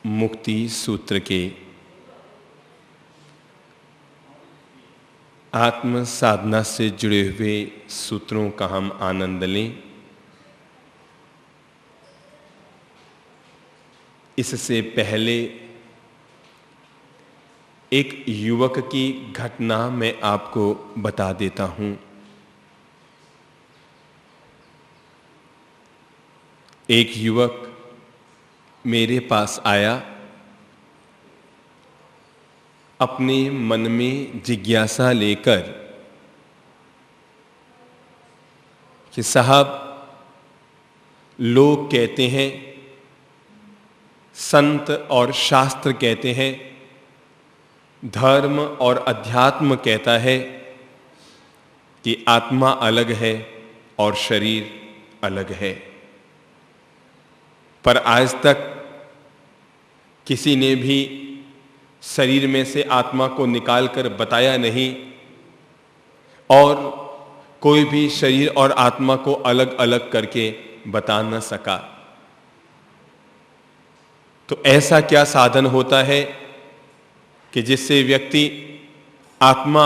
मुक्ति सूत्र के आत्म साधना से जुड़े हुए सूत्रों का हम आनंद लें। इससे पहले एक युवक की घटना मैं आपको बता देता हूं। एक युवक मेरे पास आया, अपने मन में जिज्ञासा लेकर कि साहब, लोग कहते हैं, संत और शास्त्र कहते हैं, धर्म और अध्यात्म कहता है कि आत्मा अलग है और शरीर अलग है, पर आज तक किसी ने भी शरीर में से आत्मा को निकालकर बताया नहीं और कोई भी शरीर और आत्मा को अलग अलग करके बता न सका। तो ऐसा क्या साधन होता है कि जिससे व्यक्ति आत्मा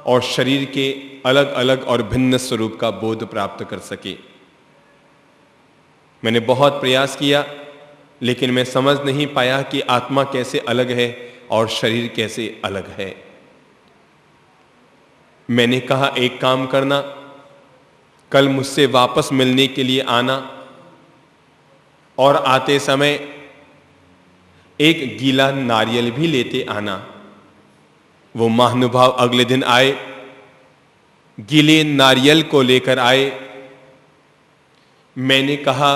और शरीर के अलग अलग और भिन्न स्वरूप का बोध प्राप्त कर सके? मैंने बहुत प्रयास किया, लेकिन मैं समझ नहीं पाया कि आत्मा कैसे अलग है और शरीर कैसे अलग है। मैंने कहा, एक काम करना, कल मुझसे वापस मिलने के लिए आना और आते समय एक गीला नारियल भी लेते आना। वो महानुभाव अगले दिन आए, गीले नारियल को लेकर आए। मैंने कहा,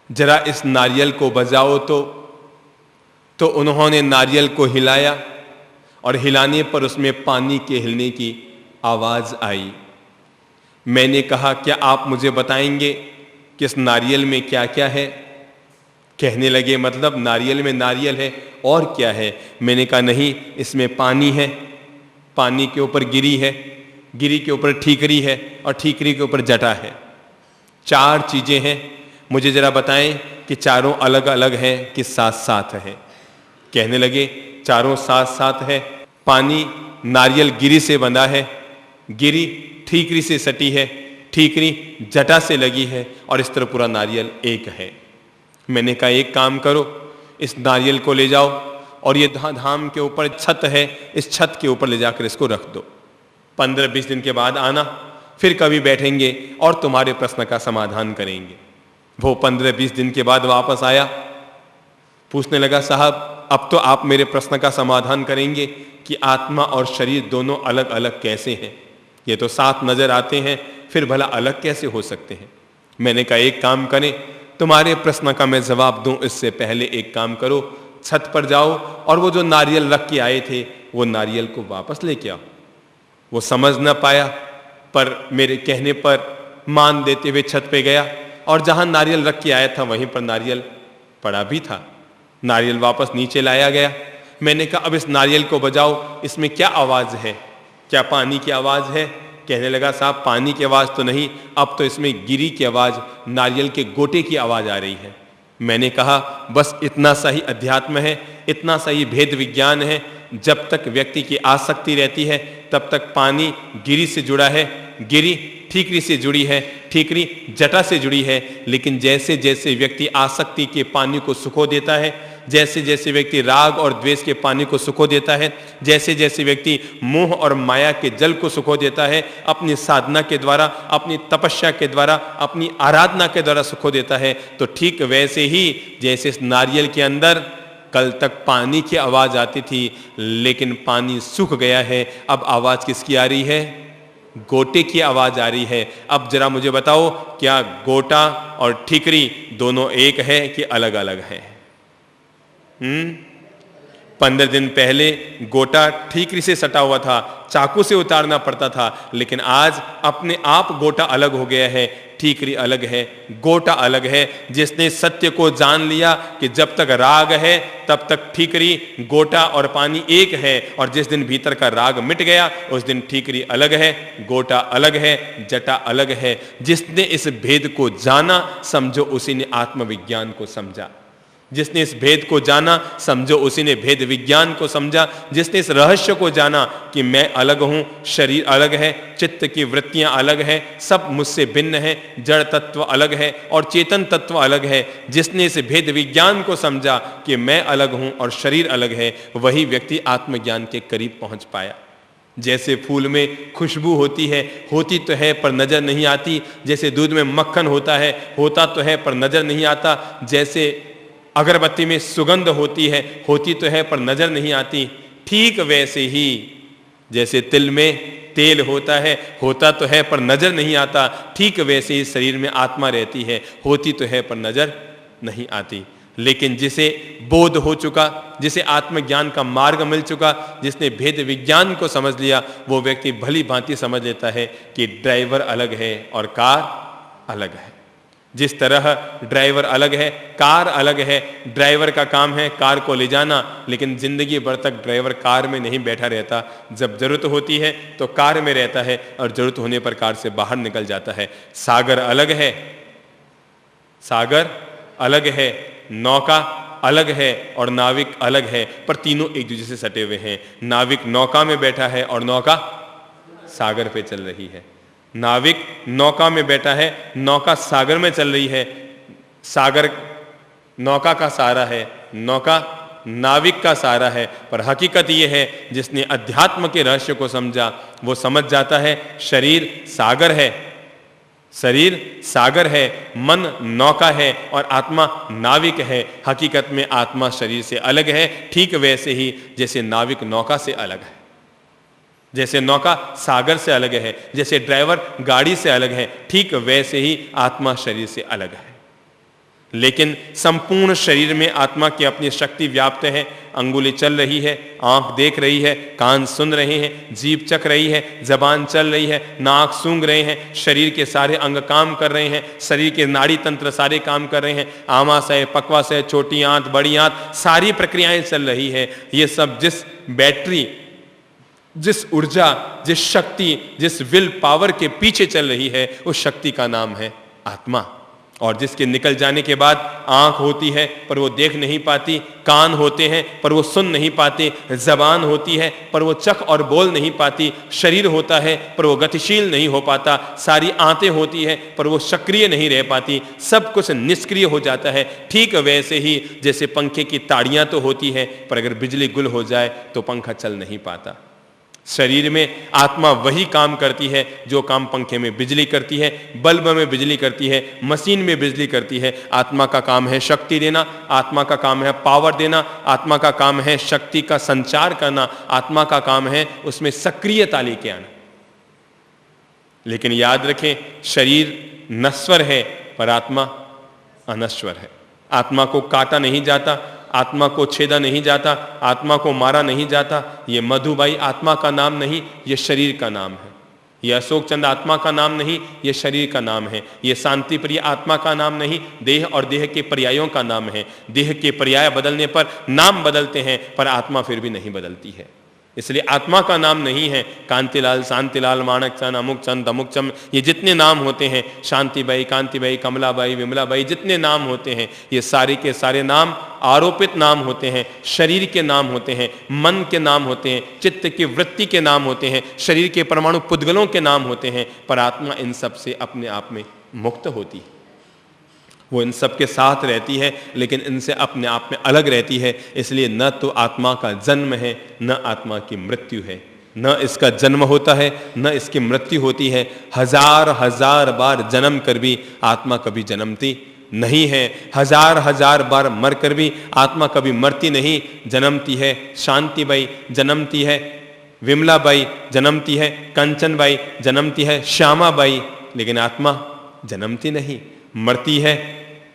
जरा इस नारियल को बजाओ तो उन्होंने नारियल को हिलाया और हिलाने पर उसमें पानी के हिलने की आवाज आई। मैंने कहा, क्या आप मुझे बताएंगे कि इस नारियल में क्या क्या है? कहने लगे, मतलब नारियल में नारियल है और क्या है? मैंने कहा, नहीं, इसमें पानी है, पानी के ऊपर गिरी है, गिरी के ऊपर ठीकरी है और ठीकरी के ऊपर जटा है। 4 चीजें हैं, मुझे जरा बताएं कि चारों अलग अलग हैं कि साथ साथ है? कहने लगे, चारों साथ साथ है। पानी नारियल गिरी से बंधा है, गिरी ठीकरी से सटी है, ठीकरी जटा से लगी है और इस तरह पूरा नारियल एक है। मैंने कहा, एक काम करो, इस नारियल को ले जाओ और ये धाम के ऊपर छत है, इस छत के ऊपर ले जाकर इसको रख दो। 15-20 दिन के बाद आना, फिर कभी बैठेंगे और तुम्हारे प्रश्न का समाधान करेंगे। वो 15-20 दिन के बाद वापस आया, पूछने लगा, साहब, अब तो आप मेरे प्रश्न का समाधान करेंगे कि आत्मा और शरीर दोनों अलग अलग कैसे हैं? ये तो साथ नजर आते हैं, फिर भला अलग कैसे हो सकते हैं? मैंने कहा, एक काम करें, तुम्हारे प्रश्न का मैं जवाब दूं इससे पहले एक काम करो, छत पर जाओ और वो जो नारियल रख के आए थे वो नारियल को वापस लेके आओ। वो समझ ना पाया, पर मेरे कहने पर मान देते हुए छत पे गया और जहां नारियल रख के आया था वहीं पर नारियल पड़ा भी था। नारियल वापस नीचे लाया गया। मैंने कहा, अब इस नारियल को बजाओ, इसमें क्या आवाज है? क्या पानी की आवाज है? कहने लगा, साहब, पानी की आवाज तो नहीं, अब तो इसमें गिरी की आवाज, नारियल के गोटे की आवाज आ रही है। मैंने कहा, बस इतना सा ही अध्यात्म है, इतना सा ही भेद विज्ञान है। जब तक व्यक्ति की आसक्ति रहती है तब तक पानी गिरी से जुड़ा है, गिरी ठीकरी से जुड़ी है, ठीकरी जटा से जुड़ी है। लेकिन जैसे जैसे व्यक्ति आसक्ति के पानी को सुखो देता है, जैसे जैसे व्यक्ति राग और द्वेष के पानी को सुखो देता है, जैसे जैसे व्यक्ति मोह और माया के जल को सुखो देता है, अपनी साधना के द्वारा, अपनी तपस्या के द्वारा, अपनी आराधना के द्वारा सुखो देता है, तो ठीक वैसे ही जैसे इस नारियल के अंदर कल तक पानी की आवाज आती थी, लेकिन पानी सूख गया है, अब आवाज किसकी आ रही है? गोटे की आवाज आ रही है। अब जरा मुझे बताओ, क्या गोटा और ठीकरी दोनों एक है कि अलग अलग है? 15 दिन पहले गोटा ठीकरी से सटा हुआ था, चाकू से उतारना पड़ता था, लेकिन आज अपने आप गोटा अलग हो गया है, ठीकरी अलग है, गोटा अलग है। जिसने सत्य को जान लिया कि जब तक राग है तब तक ठीकरी, गोटा और पानी एक है, और जिस दिन भीतर का राग मिट गया उस दिन ठीकरी अलग है, गोटा अलग है, जटा अलग है। जिसने इस भेद को जाना, समझो उसी ने आत्मविज्ञान को समझा। जिसने इस भेद को जाना, समझो उसी ने भेद विज्ञान को समझा। जिसने इस रहस्य को जाना कि मैं अलग हूं, शरीर अलग है, चित्त की वृत्तियां अलग है, सब मुझसे भिन्न है, जड़ तत्व अलग है और चेतन तत्व अलग है, जिसने इस भेद विज्ञान को समझा कि मैं अलग हूं और शरीर अलग है, वही व्यक्ति आत्मज्ञान के करीब पहुंच पाया। जैसे फूल में खुशबू होती तो है पर नजर नहीं आती, जैसे दूध में मक्खन होता तो है पर नजर नहीं आता, जैसे अगरबत्ती में सुगंध होती तो है पर नजर नहीं आती, ठीक वैसे ही जैसे तिल में तेल होता तो है पर नजर नहीं आता, ठीक वैसे ही शरीर में आत्मा रहती है, होती तो है पर नजर नहीं आती। लेकिन जिसे बोध हो चुका, जिसे आत्मज्ञान का मार्ग मिल चुका, जिसने भेद विज्ञान को समझ लिया, वो व्यक्ति भली भांति समझ लेता है कि ड्राइवर अलग है और कार अलग है। जिस तरह ड्राइवर अलग है, कार अलग है। ड्राइवर का काम है कार को ले जाना, लेकिन जिंदगी भर तक ड्राइवर कार में नहीं बैठा रहता। जब जरूरत होती है तो कार में रहता है और जरूरत होने पर कार से बाहर निकल जाता है। सागर अलग है, नौका अलग है और नाविक अलग है, पर तीनों एक दूसरे से सटे हुए हैं। नाविक नौका में बैठा है और नौका सागर पे चल रही है। नाविक नौका में बैठा है, नौका सागर में चल रही है। सागर नौका का सहारा है, नौका नाविक का सहारा है। पर हकीकत यह है, जिसने अध्यात्म के रहस्य को समझा वो समझ जाता है शरीर सागर है, मन नौका है और आत्मा नाविक है। हकीकत में आत्मा शरीर से अलग है, ठीक वैसे ही जैसे नाविक नौका से अलग है, जैसे नौका सागर से अलग है, जैसे ड्राइवर गाड़ी से अलग है, ठीक वैसे ही आत्मा शरीर से अलग है। लेकिन संपूर्ण शरीर में आत्मा की अपनी शक्ति व्याप्त है। अंगुली चल रही है, आंख देख रही है, कान सुन रहे हैं, जीभ चख रही है, जबान चल रही है, नाक सूंघ रहे हैं, शरीर के सारे अंग काम कर रहे हैं, शरीर के नाड़ी तंत्र सारे काम कर रहे हैं, आमाशय, पक्वाशय, छोटी आंत, बड़ी आंत, सारी प्रक्रियाएं चल रही है। ये सब जिस बैटरी, जिस ऊर्जा, जिस शक्ति, जिस विल पावर के पीछे चल रही है, उस शक्ति का नाम है आत्मा। और जिसके निकल जाने के बाद आंख होती है पर वो देख नहीं पाती, कान होते हैं पर वो सुन नहीं पाते, जबान होती है पर वो चख और बोल नहीं पाती, शरीर होता है पर वो गतिशील नहीं हो पाता, सारी आंतें होती है पर वो सक्रिय नहीं रह पाती, सब कुछ निष्क्रिय हो जाता है। ठीक वैसे ही जैसे पंखे की ताड़ियां तो होती है पर अगर बिजली गुल हो जाए तो पंखा चल नहीं पाता। शरीर में आत्मा वही काम करती है जो काम पंखे में बिजली करती है, बल्ब में बिजली करती है, मशीन में बिजली करती है। आत्मा का काम है शक्ति देना, आत्मा का काम है पावर देना, आत्मा का काम है शक्ति का संचार करना, आत्मा का काम है उसमें सक्रियता लेके आना। लेकिन याद रखें, शरीर नश्वर है पर आत्मा अनश्वर है। आत्मा को काटा नहीं जाता, आत्मा को छेदा नहीं जाता, आत्मा को मारा नहीं जाता। ये मधुबाई आत्मा का नाम नहीं, ये शरीर का नाम है। ये अशोक चंद आत्मा का नाम नहीं, ये शरीर का नाम है। ये शांति प्रिय आत्मा का नाम नहीं, देह और देह के पर्यायों का नाम है। देह के पर्याय बदलने पर नाम बदलते हैं पर आत्मा फिर भी नहीं बदलती है। इसलिए आत्मा का नाम नहीं है कांतिलाल, शांतिलाल, माणक चंद, अमुक चंद, अमुक चंद, ये जितने नाम होते हैं, शांतिबाई, कांतिबाई, कमलाबाई, विमलाबाई, जितने नाम होते हैं, ये सारे के सारे नाम आरोपित नाम होते हैं, शरीर के नाम होते हैं, मन के नाम होते हैं, चित्त की वृत्ति के नाम होते हैं, शरीर के परमाणु पुद्गलों के नाम होते हैं। पर आत्मा इन सब से अपने आप में मुक्त होती है। वो इन सब के साथ रहती है लेकिन इनसे अपने आप में अलग रहती है। इसलिए न तो आत्मा का जन्म है, न आत्मा की मृत्यु है। न इसका जन्म होता है, न इसकी मृत्यु होती है। हजार हजार बार जन्म कर भी आत्मा कभी जन्मती नहीं है। हजार हजार बार मर कर भी आत्मा कभी मरती नहीं। जन्मती है शांतिबाई, जन्मती है विमलाबाई, जन्मती है कंचनबाई, जन्मती है श्यामाबाई, लेकिन आत्मा जन्मती नहीं। मरती है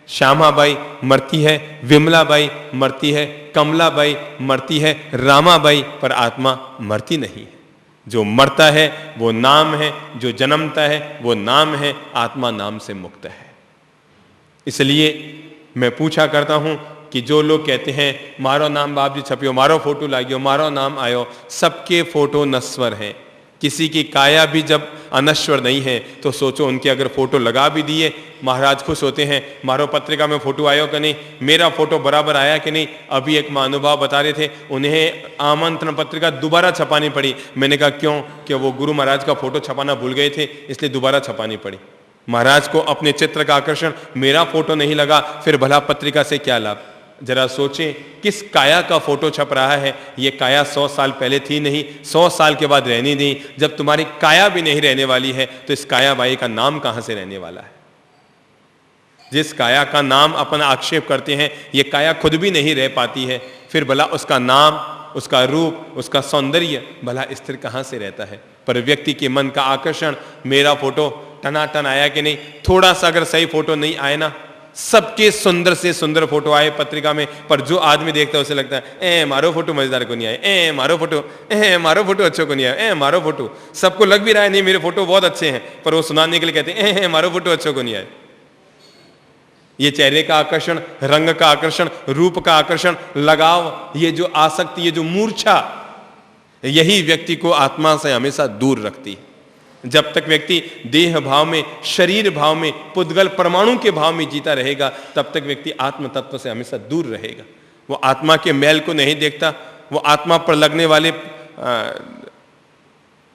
श्यामाबाई, मरती है विमलाबाई, मरती है कमलाबाई, मरती है रामाबाई, पर आत्मा मरती नहीं है। जो मरता है वो नाम है, जो जन्मता है वो नाम है। आत्मा नाम से मुक्त है। इसलिए मैं पूछा करता हूं कि जो लोग कहते हैं मारो नाम बाप जी छपियो, मारो फोटो लागियो, मारो नाम आयो, सबके फोटो नश्वर हैं। किसी की काया भी जब अनश्वर नहीं है तो सोचो उनके अगर फोटो लगा भी दिए, महाराज खुश होते हैं, मारो पत्रिका में फोटो आयो कि नहीं, मेरा फोटो बराबर आया कि नहीं। अभी एक महानुभाव बता रहे थे, उन्हें आमंत्रण पत्रिका दोबारा छपानी पड़ी। मैंने कहा क्यों? कि वो गुरु महाराज का फोटो छपाना भूल गए थे, इसलिए दोबारा छपानी पड़ी। महाराज को अपने चित्र का आकर्षण, मेरा फोटो नहीं लगा, फिर भला पत्रिका से क्या लाभ। जरा सोचें किस काया का फोटो छप रहा है। ये काया 100 साल पहले थी नहीं, 100 साल के बाद रहनी नहीं। जब तुम्हारी काया भी नहीं रहने वाली है तो इस काया बाई का नाम कहां से रहने वाला है? जिस काया का नाम अपन आक्षेप करते हैं, ये काया खुद भी नहीं रह पाती है, फिर भला उसका नाम, उसका रूप, उसका सौंदर्य भला स्थिर कहां से रहता है? पर व्यक्ति के मन का आकर्षण, मेरा फोटो टनाटन आया कि नहीं, थोड़ा सा अगर सही फोटो नहीं आए ना, सबके सुंदर से सुंदर फोटो आए पत्रिका में, पर जो आदमी देखता है उसे लगता है ए मारो फोटो मजेदार को नहीं आए, ए मारो फोटो अच्छो को नहीं आए, ए मारो फोटो। सबको लग भी रहा है नहीं मेरे फोटो बहुत अच्छे हैं, पर वो सुनाने के लिए कहते हैं ए मारो फोटो अच्छो को नहीं आए। ये चेहरे का आकर्षण, रंग का आकर्षण, रूप का आकर्षण, लगाव, ये जो आसक्ति, ये जो मूर्छा, यही व्यक्ति को आत्मा से हमेशा दूर रखती है। जब तक व्यक्ति देह भाव में, शरीर भाव में, पुद्गल परमाणु के भाव में जीता रहेगा, तब तक व्यक्ति आत्म तत्व से हमेशा दूर रहेगा। वो आत्मा के मैल को नहीं देखता, वो आत्मा पर लगने वाले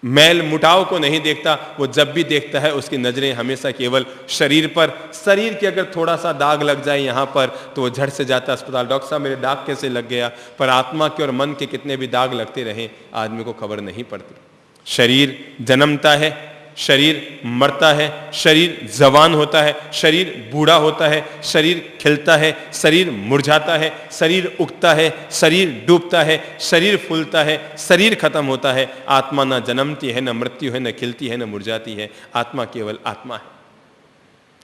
मैल मुटाव को नहीं देखता। वो जब भी देखता है उसकी नजरें हमेशा केवल शरीर पर, शरीर के अगर थोड़ा सा दाग लग जाए यहाँ पर तो वो झट से जाता अस्पताल, डॉक्टर साहब मेरे दाग कैसे लग गया। पर आत्मा के और मन के कितने भी दाग लगते रहें, आदमी को खबर नहीं पड़ती। शरीर जन्मता है, शरीर मरता है, शरीर जवान होता है, शरीर बूढ़ा होता है, शरीर खिलता है, शरीर मुरझाता है, शरीर उगता है, शरीर डूबता है, शरीर फूलता है, शरीर खत्म होता है। आत्मा न जन्मती है, न मृत्यु है, न खिलती है, न मुरझाती है। आत्मा केवल आत्मा है।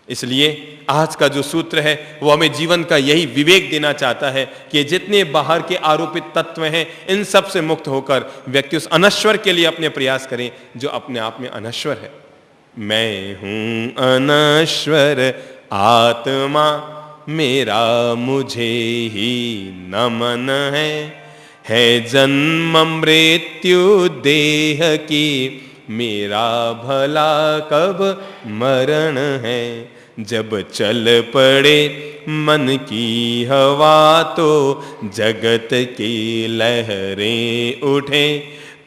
इसलिए आज का जो सूत्र है वो हमें जीवन का यही विवेक देना चाहता है कि जितने बाहर के आरोपित तत्व हैं, इन सब से मुक्त होकर व्यक्ति उस अनश्वर के लिए अपने प्रयास करें जो अपने आप में अनश्वर है। मैं हूं अनश्वर आत्मा, मेरा मुझे ही नमन है जन्म मृत्यु देह की, मेरा भला कब मरण है। जब चल पड़े मन की हवा तो जगत की लहरें उठे,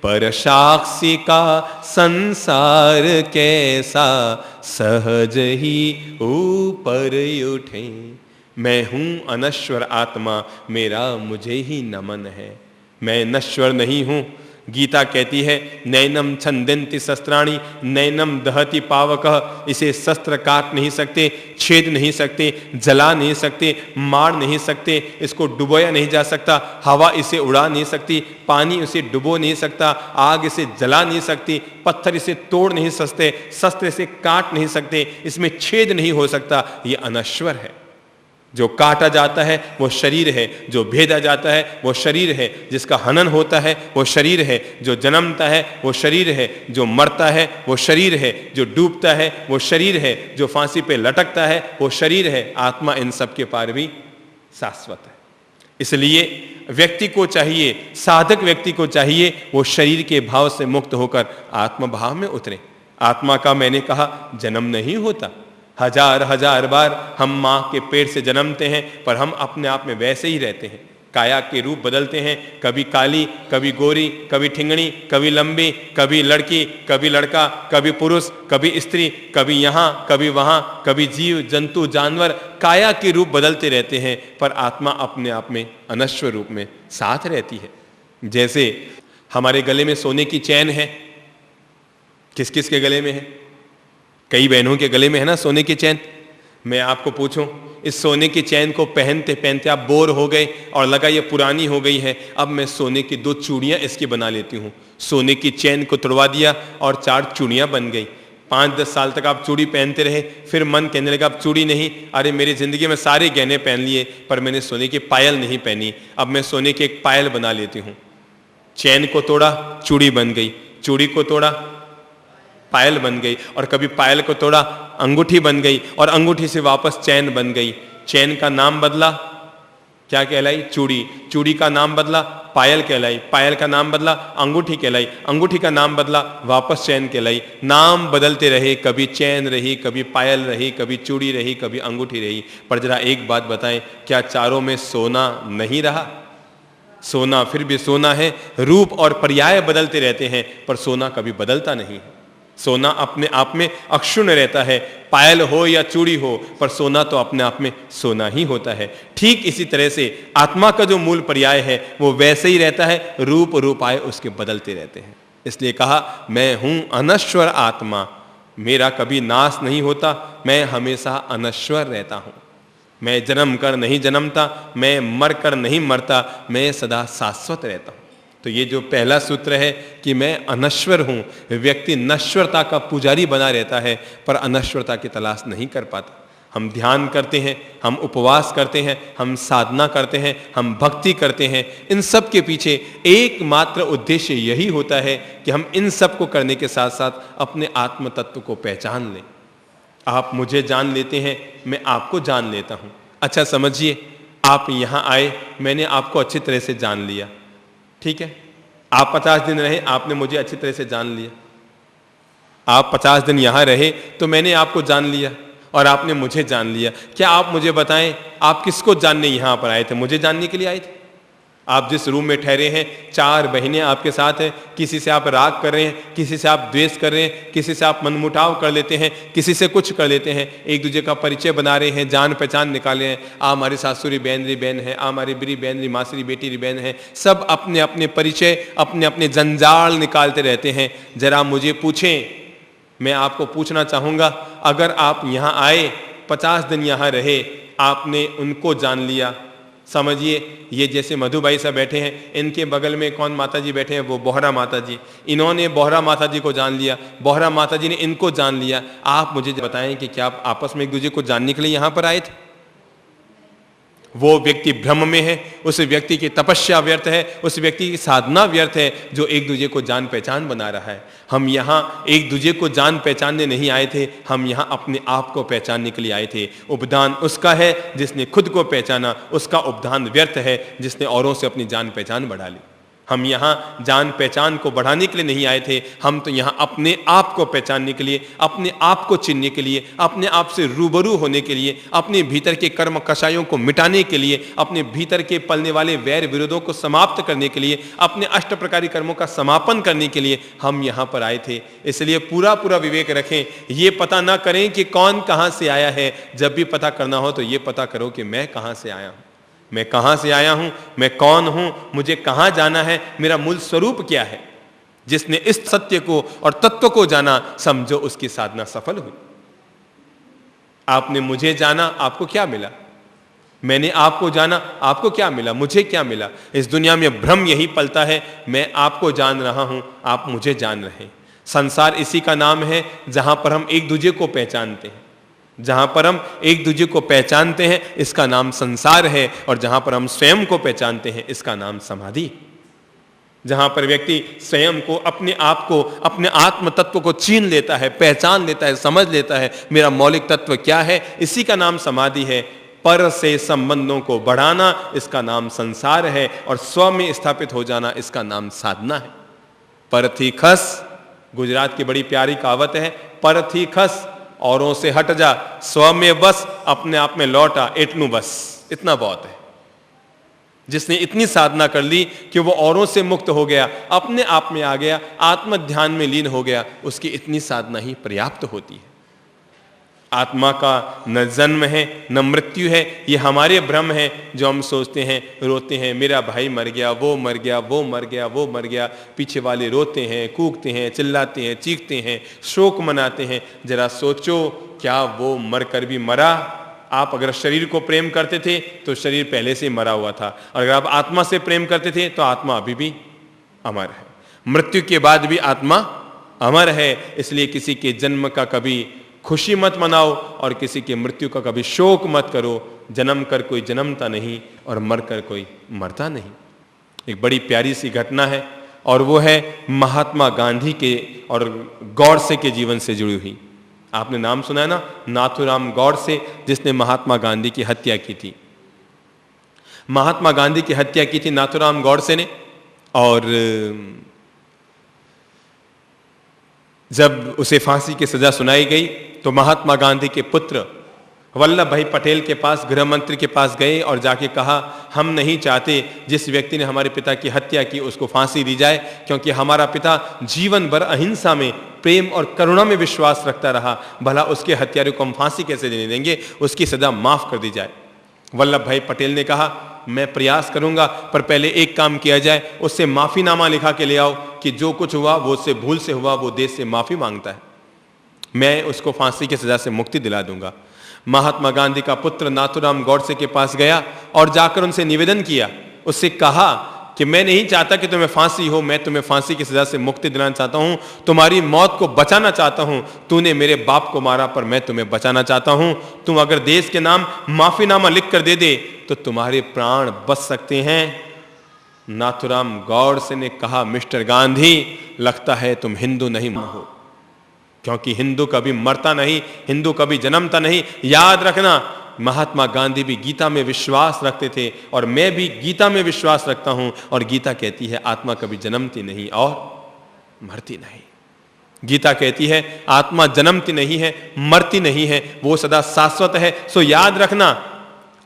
पर साक्षी का संसार कैसा सहज ही ऊपर उठे। मैं हूं अनश्वर आत्मा, मेरा मुझे ही नमन है। मैं नश्वर नहीं हूं। गीता कहती है नैनम छंदन्ति शस्त्राणि नैनम दहति पावकः। इसे शस्त्र काट नहीं सकते, छेद नहीं सकते, जला नहीं सकते, मार नहीं सकते, इसको डुबोया नहीं जा सकता, हवा इसे उड़ा नहीं सकती, पानी इसे डुबो नहीं सकता, आग इसे जला नहीं सकती, पत्थर इसे तोड़ नहीं सकते, शस्त्र इसे काट नहीं सकते, इसमें छेद नहीं हो सकता। ये अनश्वर है। जो काटा जाता है वो शरीर है, जो भेदा जाता है वो शरीर है, जिसका हनन होता है वो शरीर है, जो जन्मता है वो शरीर है, जो मरता है वो शरीर है, जो डूबता है वो शरीर है, जो फांसी पे लटकता है वो शरीर है। आत्मा इन सब के पार भी शाश्वत है। इसलिए व्यक्ति को चाहिए, साधक व्यक्ति को चाहिए, वो शरीर के भाव से मुक्त होकर आत्म भाव में उतरे। आत्मा का मैंने कहा जन्म नहीं होता। हजार हजार बार हम माँ के पेट से जन्मते हैं, पर हम अपने आप में वैसे ही रहते हैं। काया के रूप बदलते हैं, कभी काली, कभी गोरी, कभी ठिंगणी, कभी लंबी, कभी लड़की, कभी लड़का, कभी पुरुष, कभी स्त्री, कभी यहाँ, कभी वहाँ, कभी जीव जंतु जानवर। काया के रूप बदलते रहते हैं, पर आत्मा अपने आप में अनश्वर रूप में साथ रहती है। जैसे हमारे गले में सोने की चैन है, किस किस के गले में है? कई बहनों के गले में है ना सोने की चैन। मैं आपको पूछूं, इस सोने की चैन को पहनते पहनते आप बोर हो गए और लगा ये पुरानी हो गई है, अब मैं सोने की 2 चूड़ियां इसकी बना लेती हूं। सोने की चैन को तोड़वा दिया और 4 चूड़ियां बन गई। 5-10 साल तक आप चूड़ी पहनते रहे, फिर मन कहने लगा अब चूड़ी नहीं, अरे मेरी जिंदगी में सारे गहने पहन लिए पर मैंने सोने की पायल नहीं पहनी, अब मैं सोने की एक पायल बना लेती हूँ। चैन को तोड़ा, चूड़ी बन गई, चूड़ी को तोड़ा, पायल बन गई, और कभी पायल को तोड़ा, अंगूठी बन गई, और अंगूठी से वापस चैन बन गई। चैन का नाम बदला, क्या कहलाई? चूड़ी। चूड़ी का नाम बदला, पायल कहलाई। पायल का नाम बदला, अंगूठी कहलाई। अंगूठी का नाम बदला, वापस चैन कहलाई। नाम बदलते रहे, कभी चैन रही, कभी पायल रही, कभी चूड़ी रही, कभी अंगूठी रही। पर जरा एक बात बताएं, क्या चारों में सोना नहीं रहा? सोना फिर भी सोना है। रूप और पर्याय बदलते रहते हैं, पर सोना कभी बदलता नहीं है। सोना अपने आप में अक्षुण्ण रहता है, पायल हो या चूड़ी हो, पर सोना तो अपने आप में सोना ही होता है। ठीक इसी तरह से आत्मा का जो मूल पर्याय है वो वैसे ही रहता है, रूप रूपाय उसके बदलते रहते हैं। इसलिए कहा, मैं हूं अनश्वर आत्मा, मेरा कभी नाश नहीं होता, मैं हमेशा अनश्वर रहता हूं। मैं जन्म कर नहीं जन्मता, मैं मर कर नहीं मरता, मैं सदा शाश्वत रहता हूं। तो ये जो पहला सूत्र है कि मैं अनश्वर हूं, व्यक्ति नश्वरता का पुजारी बना रहता है, पर अनश्वरता की तलाश नहीं कर पाता। हम ध्यान करते हैं, हम उपवास करते हैं, हम साधना करते हैं, हम भक्ति करते हैं, इन सब के पीछे एकमात्र उद्देश्य यही होता है कि हम इन सब को करने के साथ साथ अपने आत्म तत्व को पहचान लें। आप मुझे जान लेते हैं, मैं आपको जान लेता हूं। अच्छा समझिए, आप यहां आए, मैंने आपको अच्छी तरह से जान लिया, ठीक है। आप 50 दिन रहे, आपने मुझे अच्छी तरह से जान लिया। आप 50 दिन यहां रहे तो मैंने आपको जान लिया और आपने मुझे जान लिया। क्या आप मुझे बताएं, आप किसको जानने यहां पर आए थे? मुझे जानने के लिए आए थे? आप जिस रूम में ठहरे हैं, 4 बहनें आपके साथ हैं, किसी से आप राग कर रहे हैं, किसी से आप द्वेष कर रहे हैं, किसी से आप मनमुटाव कर लेते हैं, किसी से कुछ कर लेते हैं, एक दूसरे का परिचय बना रहे हैं, जान पहचान निकाले हैं। आ हमारी सासुरी बहन री बहन है, आ हमारी बिरी बहन री मासरी बेटी री बहन है। सब अपने अपने परिचय, अपने अपने जंजाल निकालते रहते हैं। जरा मुझे पूछें, मैं आपको पूछना चाहूँगा, अगर आप यहाँ आए, 50 दिन यहाँ रहे, आपने उनको जान लिया, समझिए ये जैसे मधुबाई साहब बैठे हैं, इनके बगल में कौन माता जी बैठे हैं? वो बोहरा माता जी। इन्होंने बोहरा माता जी को जान लिया, बोहरा माता जी ने इनको जान लिया। आप मुझे बताएं कि क्या आप आपस में एक दूसरे को जानने के लिए यहां पर आए थे? वो व्यक्ति भ्रम में है, उस व्यक्ति की तपस्या व्यर्थ है, उस व्यक्ति की साधना व्यर्थ है जो एक दूसरे को जान पहचान बना रहा है। हम यहाँ एक दूसरे को जान पहचानने नहीं आए थे, हम यहाँ अपने आप को पहचानने के लिए आए थे। उपदान उसका है जिसने खुद को पहचाना, उसका उपदान व्यर्थ है जिसने औरों से अपनी जान पहचान बढ़ा ली। हम यहाँ जान पहचान को बढ़ाने के लिए नहीं आए थे, हम तो यहाँ अपने आप को पहचानने के लिए, अपने आप को चिनने के लिए, अपने आप से रूबरू होने के लिए, अपने भीतर के कर्म कषायों को मिटाने के लिए, अपने भीतर के पलने वाले वैर विरोधों को समाप्त करने के लिए, अपने अष्ट प्रकारी कर्मों का समापन करने के लिए हम यहाँ पर आए थे। इसलिए पूरा पूरा विवेक रखें, ये पता ना करें कि कौन कहाँ से आया है। जब भी पता करना हो तो ये पता करो कि मैं कहाँ से आया हूँ, मैं कहां से आया हूं, मैं कौन हूं, मुझे कहां जाना है, मेरा मूल स्वरूप क्या है। जिसने इस सत्य को और तत्व को जाना, समझो उसकी साधना सफल हुई। आपने मुझे जाना, आपको क्या मिला? मैंने आपको जाना, आपको क्या मिला? मुझे क्या मिला? इस दुनिया में भ्रम यही पलता है, मैं आपको जान रहा हूं, आप मुझे जान रहे हैं। संसार इसी का नाम है जहां पर हम एक दूसरे को पहचानते हैं। जहां पर हम एक दूसरे को पहचानते हैं इसका नाम संसार है, और जहां पर हम स्वयं को पहचानते हैं इसका नाम समाधि। जहां पर व्यक्ति स्वयं को, अपने आप को, अपने आत्म तत्व को चीन लेता है, पहचान लेता है, समझ लेता है मेरा मौलिक तत्व क्या है, इसी का नाम समाधि है। पर से संबंधों को बढ़ाना इसका नाम संसार है, और स्व में स्थापित हो जाना इसका नाम साधना है। परथी खस, गुजरात की बड़ी प्यारी कहावत है, परथी खस, औरों से हट जा, स्व में बस, अपने आप में लौटा, इतनु बस, इतना बहुत है। जिसने इतनी साधना कर ली कि वो औरों से मुक्त हो गया, अपने आप में आ गया, आत्म ध्यान में लीन हो गया, उसकी इतनी साधना ही पर्याप्त होती है। आत्मा का न जन्म है न मृत्यु है, ये हमारे भ्रम है जो हम सोचते हैं, रोते हैं, मेरा भाई मर गया, वो मर गया, वो मर गया, वो मर गया। पीछे वाले रोते हैं, कूकते हैं, चिल्लाते हैं, चीखते हैं, शोक मनाते हैं। जरा सोचो, क्या वो मर कर भी मरा? आप अगर शरीर को प्रेम करते थे तो शरीर पहले से मरा हुआ था, और अगर आप आत्मा से प्रेम करते थे तो आत्मा अभी भी अमर है। मृत्यु के बाद भी आत्मा अमर है। इसलिए किसी के जन्म का कभी खुशी मत मनाओ और किसी की मृत्यु का कभी शोक मत करो। जन्म कर कोई जन्मता नहीं और मर कर कोई मरता नहीं। एक बड़ी प्यारी सी घटना है, और वो है महात्मा गांधी के और गौडसे के जीवन से जुड़ी हुई। आपने नाम सुना है ना, नाथूराम गौडसे, जिसने महात्मा गांधी की हत्या की थी। महात्मा गांधी की हत्या की थी नाथूराम गॉडसे ने, और जब उसे फांसी की सजा सुनाई गई तो महात्मा गांधी के पुत्र वल्लभ भाई पटेल के पास, गृह मंत्री के पास गए और जाके कहा, हम नहीं चाहते जिस व्यक्ति ने हमारे पिता की हत्या की उसको फांसी दी जाए, क्योंकि हमारा पिता जीवन भर अहिंसा में, प्रेम और करुणा में विश्वास रखता रहा, भला उसके हत्यारे को हम फांसी कैसे देने देंगे, उसकी सजा माफ कर दी जाए। वल्लभ भाई पटेल ने कहा, मैं प्रयास करूंगा, पर पहले एक काम किया जाए, उससे माफीनामा लिखा के ले आओ कि जो कुछ हुआ वो उससे भूल से हुआ, वो देश से माफी मांगता है, मैं उसको फांसी की सजा से मुक्ति दिला दूंगा। महात्मा गांधी का पुत्र नाथूराम गॉडसे के पास गया और जाकर उनसे निवेदन किया, उससे कहा कि मैं नहीं चाहता कि तुम्हें फांसी हो, मैं तुम्हें फांसी की सजा से मुक्ति दिलाना चाहता हूं, तुम्हारी मौत को बचाना चाहता हूं, तूने मेरे बाप को मारा पर मैं तुम्हें बचाना चाहता हूं, तुम अगर देश के नाम माफीनामा लिख कर दे दे तो तुम्हारे प्राण बच सकते हैं। नाथूराम गॉडसे ने कहा, मिस्टर गांधी, लगता है तुम हिंदू नहीं हो, क्योंकि हिंदू कभी मरता नहीं, हिंदू कभी जन्मता नहीं। याद रखना, महात्मा गांधी भी गीता में विश्वास रखते थे और मैं भी गीता में विश्वास रखता हूं, और गीता कहती है आत्मा कभी जन्मती नहीं और मरती नहीं। गीता कहती है आत्मा जन्मती नहीं है, मरती नहीं है, वो सदा शाश्वत है। सो याद रखना,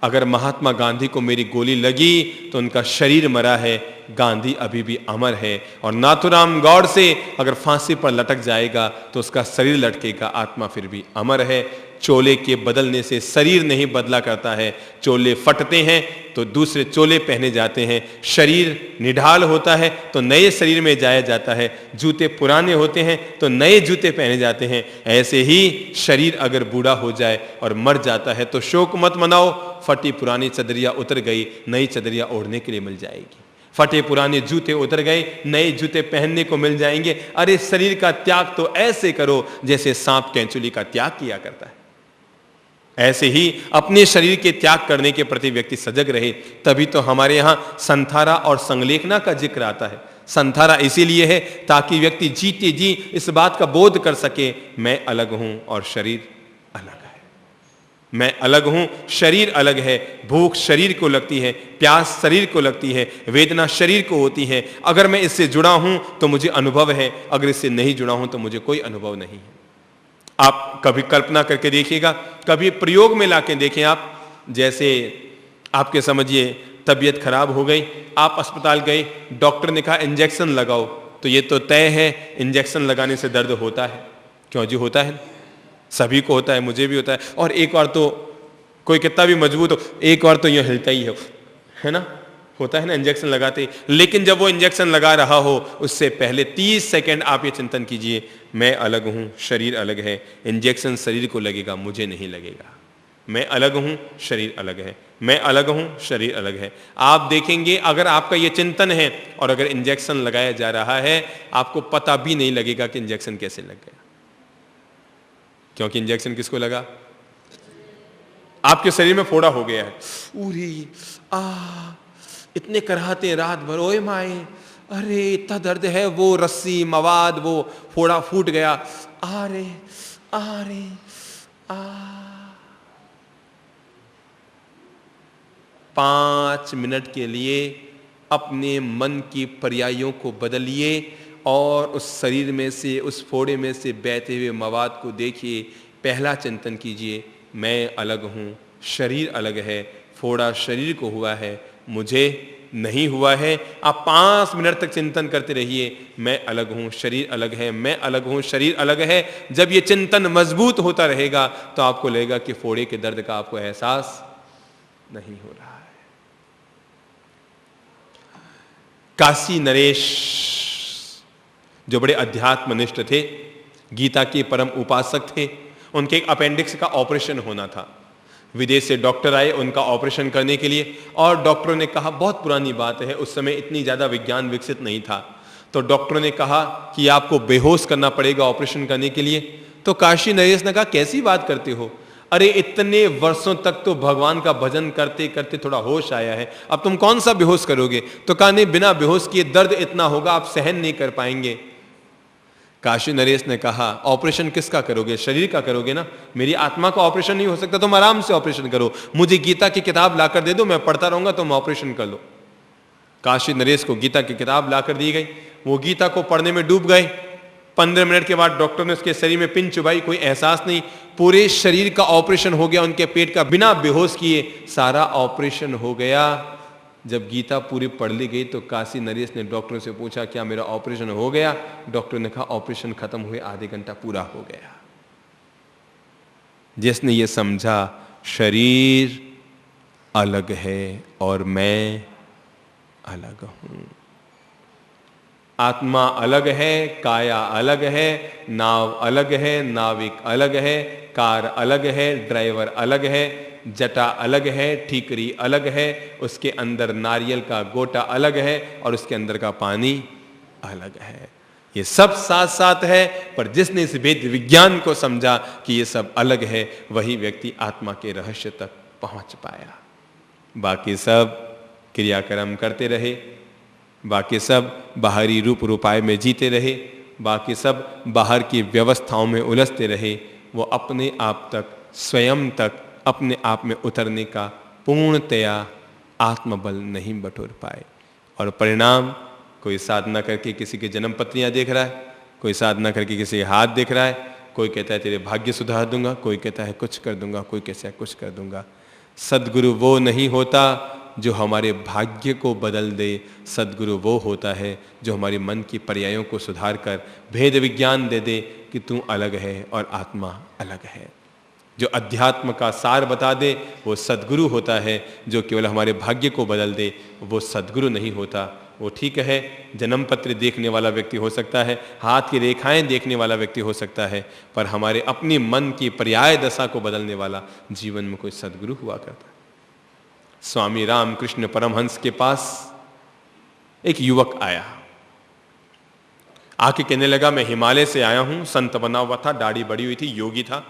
अगर महात्मा गांधी को मेरी गोली लगी तो उनका शरीर मरा है, गांधी अभी भी अमर है, और नाथूराम गॉडसे अगर फांसी पर लटक जाएगा तो उसका शरीर लटकेगा, आत्मा फिर भी अमर है। चोले के बदलने से शरीर नहीं बदला करता है, चोले फटते हैं तो दूसरे चोले पहने जाते हैं, शरीर निढाल होता है तो नए शरीर में जाया जाता है, जूते पुराने होते हैं तो नए जूते पहने जाते हैं। ऐसे ही शरीर अगर बूढ़ा हो जाए और मर जाता है तो शोक मत मनाओ, फटी पुरानी चदरिया उतर गई, नई चदरिया ओढ़ने के लिए मिल जाएगी, फटे पुराने जूते उतर गए, नए जूते पहनने को मिल जाएंगे। अरे शरीर का त्याग तो ऐसे करो जैसे सांप कैंचुली का त्याग किया करता है। ऐसे ही अपने शरीर के त्याग करने के प्रति व्यक्ति सजग रहे, तभी तो हमारे यहां संथारा और संलेखना का जिक्र आता है। संथारा इसीलिए है ताकि व्यक्ति जीते जी इस बात का बोध कर सके, मैं अलग हूं और शरीर अलग है, मैं अलग हूं, शरीर अलग है। भूख शरीर को लगती है, प्यास शरीर को लगती है, वेदना शरीर को होती है। अगर मैं इससे जुड़ा हूं तो मुझे अनुभव है, अगर इससे नहीं जुड़ा हूं तो मुझे कोई अनुभव नहीं है। आप कभी कल्पना करके देखिएगा, कभी प्रयोग में लाके देखें आप, जैसे आपके समझिए तबीयत खराब हो गई, आप अस्पताल गए, डॉक्टर ने कहा इंजेक्शन लगाओ, तो ये तो तय है इंजेक्शन लगाने से दर्द होता है। क्यों जी, होता है, सभी को होता है, मुझे भी होता है। और एक बार तो कोई कितना भी मजबूत हो, एक बार तो यूं हिलता ही है ना, होता है ना इंजेक्शन लगाते ही। लेकिन जब वो इंजेक्शन लगा रहा हो उससे पहले 30 सेकंड आप ये चिंतन कीजिए, मैं अलग हूं, शरीर अलग है, इंजेक्शन शरीर को लगेगा, मुझे नहीं लगेगा। मैं अलग हूं, शरीर अलग है, मैं अलग हूं, शरीर अलग है। आप देखेंगे अगर आपका ये चिंतन है और अगर इंजेक्शन लगाया जा रहा है, आपको पता भी नहीं लगेगा कि इंजेक्शन कैसे लग गया। क्योंकि इंजेक्शन किसको लगा? आपके शरीर में फोड़ा हो गया है, उरी इतने कराहते रात भर, ओए माए, अरे इतना दर्द है, वो रस्सी मवाद वो फोड़ा फूट गया, आरे आरे आ 5 मिनट के लिए अपने मन की पर्यायों को बदलिए और उस शरीर में से, उस फोड़े में से बहते हुए मवाद को देखिए। पहला चिंतन कीजिए, मैं अलग हूं, शरीर अलग है, फोड़ा शरीर को हुआ है, मुझे नहीं हुआ है। आप 5 मिनट तक चिंतन करते रहिए, मैं अलग हूं, शरीर अलग है, मैं अलग हूं, शरीर अलग है। जब ये चिंतन मजबूत होता रहेगा तो आपको लगेगा कि फोड़े के दर्द का आपको एहसास नहीं हो रहा है। काशी नरेश जो बड़े अध्यात्मनिष्ठ थे, गीता के परम उपासक थे, उनके एक अपेंडिक्स का ऑपरेशन होना था। विदेश से डॉक्टर आए उनका ऑपरेशन करने के लिए, और डॉक्टरों ने कहा, बहुत पुरानी बात है, उस समय इतनी ज्यादा विज्ञान विकसित नहीं था, तो डॉक्टरों ने कहा कि आपको बेहोश करना पड़ेगा ऑपरेशन करने के लिए। तो काशी नरेश ने कहा, कैसी बात करते हो, अरे इतने वर्षों तक तो भगवान का भजन करते करते थोड़ा होश आया है, अब तुम कौन सा बेहोश करोगे। तो कहा नहीं, बिना बेहोश किए दर्द इतना होगा आप सहन नहीं कर पाएंगे। काशी नरेश ने कहा, ऑपरेशन किसका करोगे? शरीर का करोगे ना, मेरी आत्मा का ऑपरेशन नहीं हो सकता, तुम आराम से ऑपरेशन करो, मुझे गीता की किताब लाकर दे दो, मैं पढ़ता रहूंगा, तुम ऑपरेशन कर लो। काशी नरेश को गीता की किताब लाकर दी गई, वो गीता को पढ़ने में डूब गए। 15 मिनट के बाद डॉक्टर ने उसके शरीर में पिन चुभाई, कोई एहसास नहीं, पूरे शरीर का ऑपरेशन हो गया, उनके पेट का बिना बेहोश किए सारा ऑपरेशन हो गया। जब गीता पूरी पढ़ ली गई तो काशी नरेश ने डॉक्टर से पूछा, क्या मेरा ऑपरेशन हो गया? डॉक्टर ने कहा, ऑपरेशन खत्म हुए आधे घंटा पूरा हो गया। जिसने ये समझा शरीर अलग है और मैं अलग हूं, आत्मा अलग है, काया अलग है, नाव अलग है, नाविक अलग है, कार अलग है, ड्राइवर अलग है, जटा अलग है, ठीकरी अलग है, उसके अंदर नारियल का गोटा अलग है और उसके अंदर का पानी अलग है। ये सब साथ साथ है, पर जिसने इस वेद विज्ञान को समझा कि ये सब अलग है, वही व्यक्ति आत्मा के रहस्य तक पहुंच पाया। बाकी सब क्रियाक्रम करते रहे, बाकी सब बाहरी रूप रूपाय में जीते रहे, बाकी सब बाहर की व्यवस्थाओं में उलझते रहे, वो अपने आप तक, स्वयं तक अपने आप में उतरने का पूर्णतया आत्मबल नहीं बटोर पाए। और परिणाम, कोई साधना करके किसी के जन्म पत्रियां देख रहा है, कोई साधना करके किसी के हाथ देख रहा है, कोई कहता है तेरे भाग्य सुधार दूंगा, कोई कहता है कुछ कर दूंगा, कोई कहता है कुछ कर दूंगा। सदगुरु वो नहीं होता जो हमारे भाग्य को बदल दे, सदगुरु वो होता है जो हमारे मन की पर्यायों को सुधार कर भेद विज्ञान दे दे कि तू अलग है और आत्मा अलग है। जो अध्यात्म का सार बता दे वो सदगुरु होता है, जो केवल हमारे भाग्य को बदल दे वो सदगुरु नहीं होता। वो ठीक है, जन्म पत्र देखने वाला व्यक्ति हो सकता है, हाथ की रेखाएं देखने वाला व्यक्ति हो सकता है, पर हमारे अपनी मन की पर्याय दशा को बदलने वाला जीवन में कोई सदगुरु हुआ करता है। स्वामी रामकृष्ण परमहंस के पास एक युवक आया, आके कहने लगा, मैं हिमालय से आया हूं, संत बना हुआ था, दाढ़ी बड़ी हुई थी, योगी था,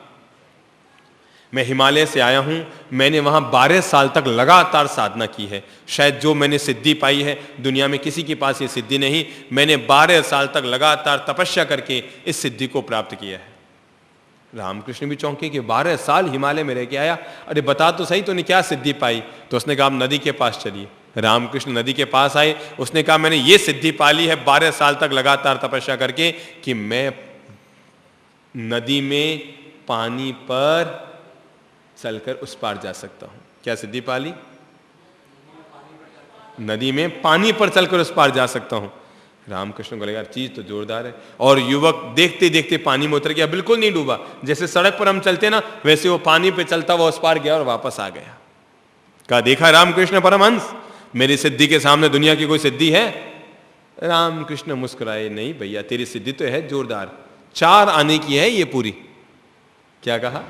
मैं हिमालय से आया हूं, मैंने वहां 12 साल तक लगातार साधना की है, शायद जो मैंने सिद्धि पाई है दुनिया में किसी के पास ये सिद्धि नहीं, मैंने 12 साल तक लगातार तपस्या करके इस सिद्धि को प्राप्त किया है। रामकृष्ण भी चौंके कि 12 साल हिमालय में रह के आया, अरे बता तो सही तूने क्या सिद्धि पाई? तो उसने कहा, आप नदी के पास चलिए। रामकृष्ण नदी के पास आए, उसने कहा, मैंने ये सिद्धि पा ली है 12 साल तक लगातार तपस्या करके कि मैं नदी में पानी पर चलकर उस पार जा सकता हूं। क्या सिद्धि पा ली? नदी में पानी पर चलकर उस पार जा सकता हूं। रामकृष्ण को लगा, चीज तो जोरदार है, और युवक देखते देखते पानी में उतर गया, बिल्कुल नहीं डूबा, जैसे सड़क पर हम चलते ना वैसे वो पानी पे चलता हुआ उस पार गया और वापस आ गया। कहा, देखा रामकृष्ण परमहंस, मेरी सिद्धि के सामने दुनिया की कोई सिद्धि है? रामकृष्ण मुस्कुराए, नहीं भैया, तेरी सिद्धि तो है जोरदार, 4 आने की है ये पूरी। क्या कहा?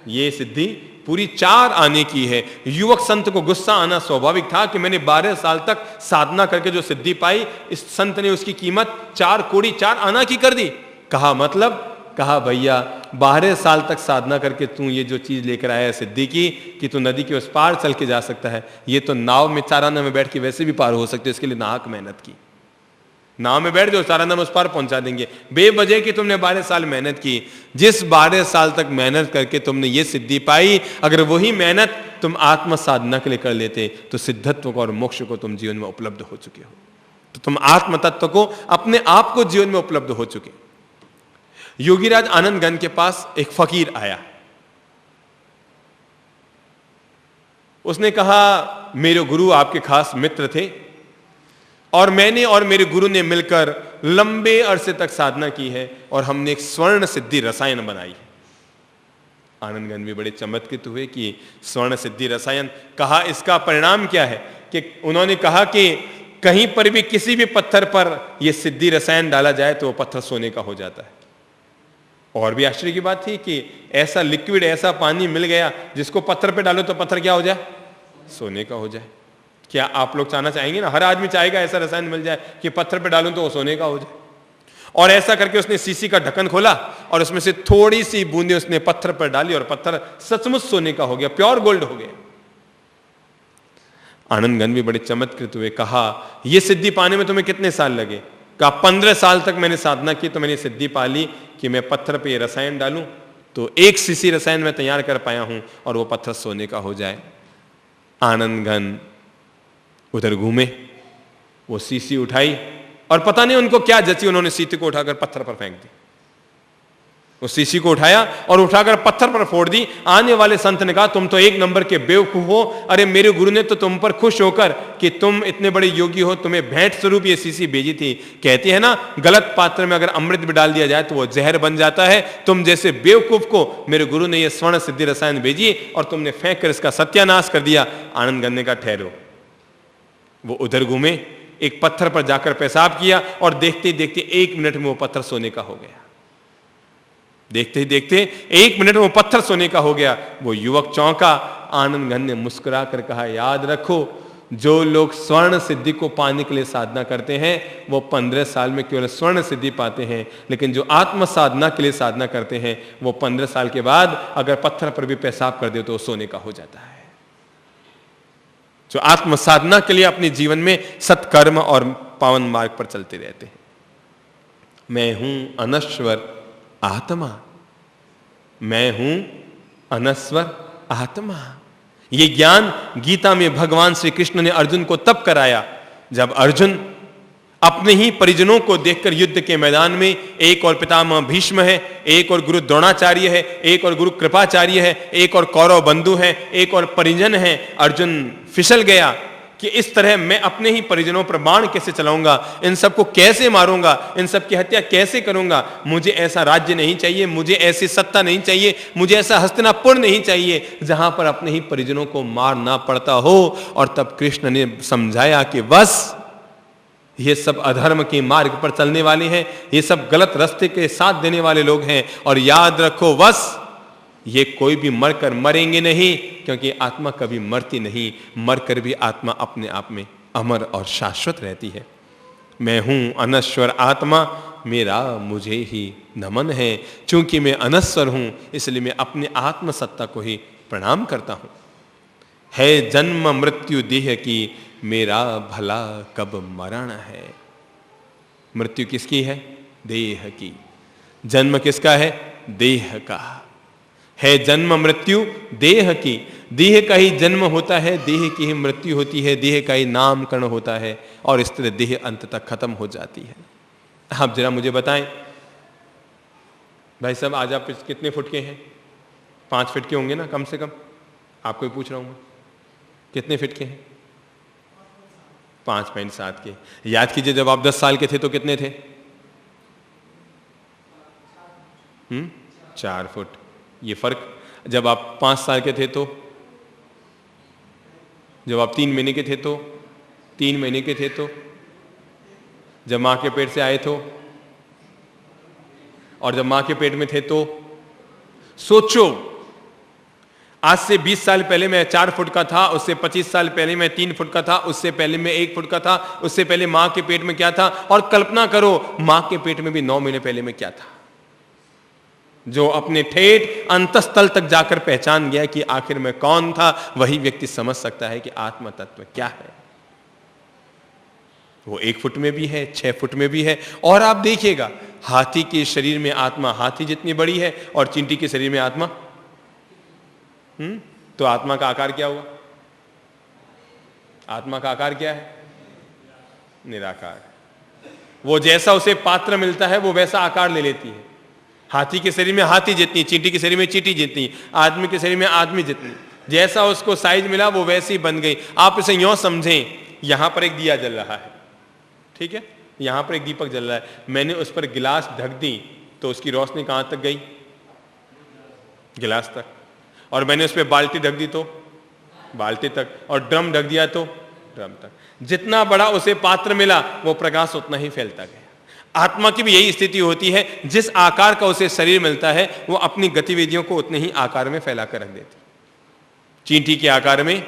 ये सिद्धि पूरी 4 आने की है। युवक संत को गुस्सा आना स्वाभाविक था कि मैंने 12 साल तक साधना करके जो सिद्धि पाई, इस संत ने उसकी कीमत 4 कौड़ी 4 आना की कर दी। कहा मतलब? कहा, भैया 12 साल तक साधना करके तू ये जो चीज लेकर आया है सिद्धि की, कि तू नदी के उस पार चल के जा सकता है, ये तो नाव में 4 आना में बैठ के वैसे भी पार हो सकते, इसके लिए नाहक मेहनत की। नाव में बैठ जाओ, 4 आना में उस पार पहुंचा देंगे, बेवजह कि तुमने 12 साल मेहनत की। जिस 12 साल तक मेहनत करके तुमने ये सिद्धि पाई, अगर वही मेहनत तुम आत्म साधना के लिए कर लेते तो सिद्धत्व को और मोक्ष को तुम जीवन में उपलब्ध हो चुके हो, तो तुम आत्म तत्व को, अपने आप को जीवन में उपलब्ध हो चुके। योगीराज आनंदगंज के पास एक फकीर आया, उसने कहा, मेरे गुरु आपके खास मित्र थे और मैंने और मेरे गुरु ने मिलकर लंबे अरसे तक साधना की है और हमने एक स्वर्ण सिद्धि रसायन बनाई। आनंदगंज भी बड़े चमत्कृत हुए कि स्वर्ण सिद्धि रसायन। कहा, इसका परिणाम क्या है? कि उन्होंने कहा कि कहीं पर भी किसी भी पत्थर पर यह सिद्धि रसायन डाला जाए तो वो पत्थर सोने का हो जाता है। और भी आश्चर्य की बात थी कि ऐसा लिक्विड, ऐसा पानी मिल गया जिसको पत्थर पे डालो तो पत्थर क्या हो जाए? सोने का हो जाए। क्या आप लोग चाहना चाहेंगे ना? हर आदमी चाहेगा ऐसा रसायन मिल जाए कि पत्थर पे डालूं तो वो सोने का हो जाए। और ऐसा करके उसने सीसी का ढक्कन खोला और उसमें से थोड़ी सी बूंदे उसने पत्थर पर डाली और पत्थर सचमुच सोने का हो गया, प्योर गोल्ड हो गया। आनंदगंज भी बड़े चमत्कृत हुए। कहा, यह सिद्धि पाने में तुम्हें कितने साल लगे? कहा 15 साल तक मैंने साधना की तो मैंने सिद्धि पा ली कि मैं पत्थर पे रसायन डालूं तो 1 सीसी रसायन मैं तैयार कर पाया हूं और वो पत्थर सोने का हो जाए। आनंद घन उधर घूमे, वो सीसी उठाई और पता नहीं उनको क्या जची, उन्होंने सीसी को उठाकर पत्थर पर फेंक दी। उस सीसी को उठाया और उठाकर पत्थर पर फोड़ दी। आने वाले संत ने कहा तुम तो 1 नंबर के बेवकूफ हो, अरे मेरे गुरु ने तो तुम पर खुश होकर कि तुम इतने बड़े योगी हो तुम्हें भेंट स्वरूप ये सीसी भेजी थी। कहती है ना गलत पात्र में अगर अमृत भी डाल दिया जाए तो वो जहर बन जाता है। तुम जैसे बेवकूफ को मेरे गुरु ने ये स्वर्ण सिद्धि रसायन भेजी और तुमने फेंक कर इसका सत्यानाश कर दिया। आनंद गन्ने का ठहरो। वो उधर घूमे, एक पत्थर पर जाकर पेशाब किया और देखते ही देखते 1 मिनट में वो पत्थर सोने का हो गया। देखते ही देखते 1 मिनट में वो पत्थर सोने का हो गया। वो युवक चौंका। आनंद घन ने मुस्कुरा कर कहा याद रखो जो लोग स्वर्ण सिद्धि को पाने के लिए साधना करते हैं वो 15 साल में केवल स्वर्ण सिद्धि पाते हैं, लेकिन जो आत्म साधना के लिए साधना करते हैं वो 15 साल के बाद अगर पत्थर पर भी पेशाब कर दे तो सोने का हो जाता है। जो आत्म साधना के लिए अपने जीवन में सत्कर्म और पावन मार्ग पर चलते रहते हैं। मैं हूं अनश्वर आत्मा, मैं हूं अनश्वर आत्मा। ये ज्ञान गीता में भगवान श्री कृष्ण ने अर्जुन को तब कराया जब अर्जुन अपने ही परिजनों को देखकर युद्ध के मैदान में, एक और पितामह भीष्म है, एक और गुरु द्रोणाचार्य है, एक और गुरु कृपाचार्य है, एक और कौरव बंधु है, एक और परिजन है। अर्जुन फिसल गया कि इस तरह मैं अपने ही परिजनों पर बाण कैसे चलाऊंगा, इन सबको कैसे मारूंगा, इन सब की हत्या कैसे करूंगा। मुझे ऐसा राज्य नहीं चाहिए, मुझे ऐसी सत्ता नहीं चाहिए, मुझे ऐसा हस्तिनापुर नहीं चाहिए जहां पर अपने ही परिजनों को मारना पड़ता हो। और तब कृष्ण ने समझाया कि बस ये सब अधर्म के मार्ग पर चलने वाले हैं, ये सब गलत रास्ते के साथ देने वाले लोग हैं। और याद रखो बस ये कोई भी मरकर मरेंगे नहीं, क्योंकि आत्मा कभी मरती नहीं, मरकर भी आत्मा अपने आप में अमर और शाश्वत रहती है। मैं हूं अनश्वर आत्मा, मेरा मुझे ही नमन है। चूंकि मैं अनश्वर हूं इसलिए मैं अपने आत्म सत्ता को ही प्रणाम करता हूं। है जन्म मृत्यु देह की, मेरा भला कब मरण है। मृत्यु किसकी है? देह की। जन्म किसका है? देह का। है जन्म मृत्यु देह की, देह का ही जन्म होता है, देह की ही मृत्यु होती है, देह का ही नामकरण होता है और इस तरह देह अंत तक खत्म हो जाती है। आप जरा मुझे बताएं भाई साहब, आज आप कितने फुट के हैं? 5 फीट के होंगे ना कम से कम। आपको ही पूछ रहा हूं मैं, कितने फीट के हैं? 5.7 के। याद कीजिए जब आप 10 साल के थे तो कितने थे? 4 फुट। ये फर्क। जब आप 5 साल के थे तो, जब आप 3 महीने के थे तो, 3 महीने के थे तो, जब मां के पेट से आए तो, और जब मां के पेट में थे तो। सोचो, आज से 20 साल पहले मैं 4 फुट का था, उससे 25 साल पहले मैं 3 फुट का था, उससे पहले मैं 1 फुट का था, उससे पहले मां के पेट में क्या था। और कल्पना करो मां के पेट में भी 9 महीने पहले में क्या था। जो अपने ठेठ अंतस्थल तक जाकर पहचान गया कि आखिर में कौन था, वही व्यक्ति समझ सकता है कि आत्मा तत्व क्या है। वो 1 फुट में भी है, 6 फुट में भी है। और आप देखिएगा हाथी के शरीर में आत्मा हाथी जितनी बड़ी है और चींटी के शरीर में आत्मा तो आत्मा का आकार क्या हुआ? आत्मा का आकार क्या है? निराकार। वो जैसा उसे पात्र मिलता है वो वैसा आकार ले लेती है। हाथी के शरीर में हाथी जितनी, चींटी के शरीर में चींटी जितनी, आदमी के शरीर में आदमी जितनी, जैसा उसको साइज मिला वो वैसी बन गई। आप इसे यूं समझें, यहां पर एक दिया जल रहा है, ठीक है, यहां पर एक दीपक जल रहा है, मैंने उस पर गिलास ढक दी तो उसकी रोशनी कहां तक गई? गिलास तक। और मैंने उस पर बाल्टी ढक दी तो बाल्टी तक, और ड्रम ढक दिया तो ड्रम तक। जितना बड़ा उसे पात्र मिला वो प्रकाश उतना ही फैलता गया। आत्मा की भी यही स्थिति होती है, जिस आकार का उसे शरीर मिलता है वो अपनी गतिविधियों को उतने ही आकार में फैला कर रख देती। चींटी के आकार में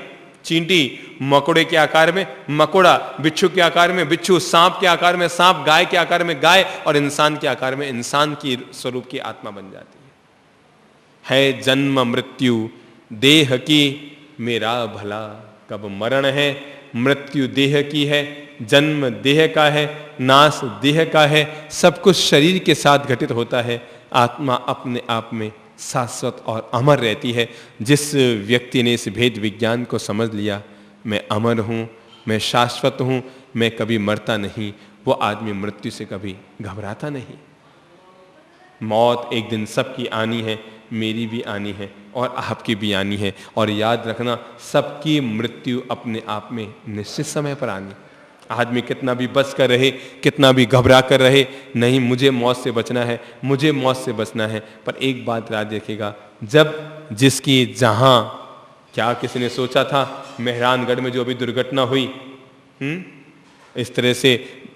चींटी, मकोड़े के आकार में मकोड़ा, बिच्छू के आकार में बिच्छू, सांप के आकार में सांप, गाय के आकार में गाय, और इंसान के आकार में इंसान की स्वरूप की आत्मा बन जाती है जन्म मृत्यु देह की, मेरा भला कब मरण है। मृत्यु देह की है, जन्म देह का है, नाश देह का है, सब कुछ शरीर के साथ घटित होता है। आत्मा अपने आप में शाश्वत और अमर रहती है। जिस व्यक्ति ने इस भेद विज्ञान को समझ लिया, मैं अमर हूँ, मैं शाश्वत हूँ, मैं कभी मरता नहीं, वो आदमी मृत्यु से कभी घबराता नहीं। मौत एक दिन सबकी आनी है, मेरी भी आनी है और आपकी भी आनी है। और याद रखना, सबकी मृत्यु अपने आप में निश्चित समय पर आनी। आदमी कितना भी बच कर रहे, कितना भी घबरा कर रहे, नहीं मुझे मौत से बचना है, मुझे मौत से बचना है। पर एक बात याद रखिएगा, जब जिसकी जहां, क्या किसी ने सोचा था मेहरानगढ़ में जो अभी दुर्घटना हुई, इस तरह से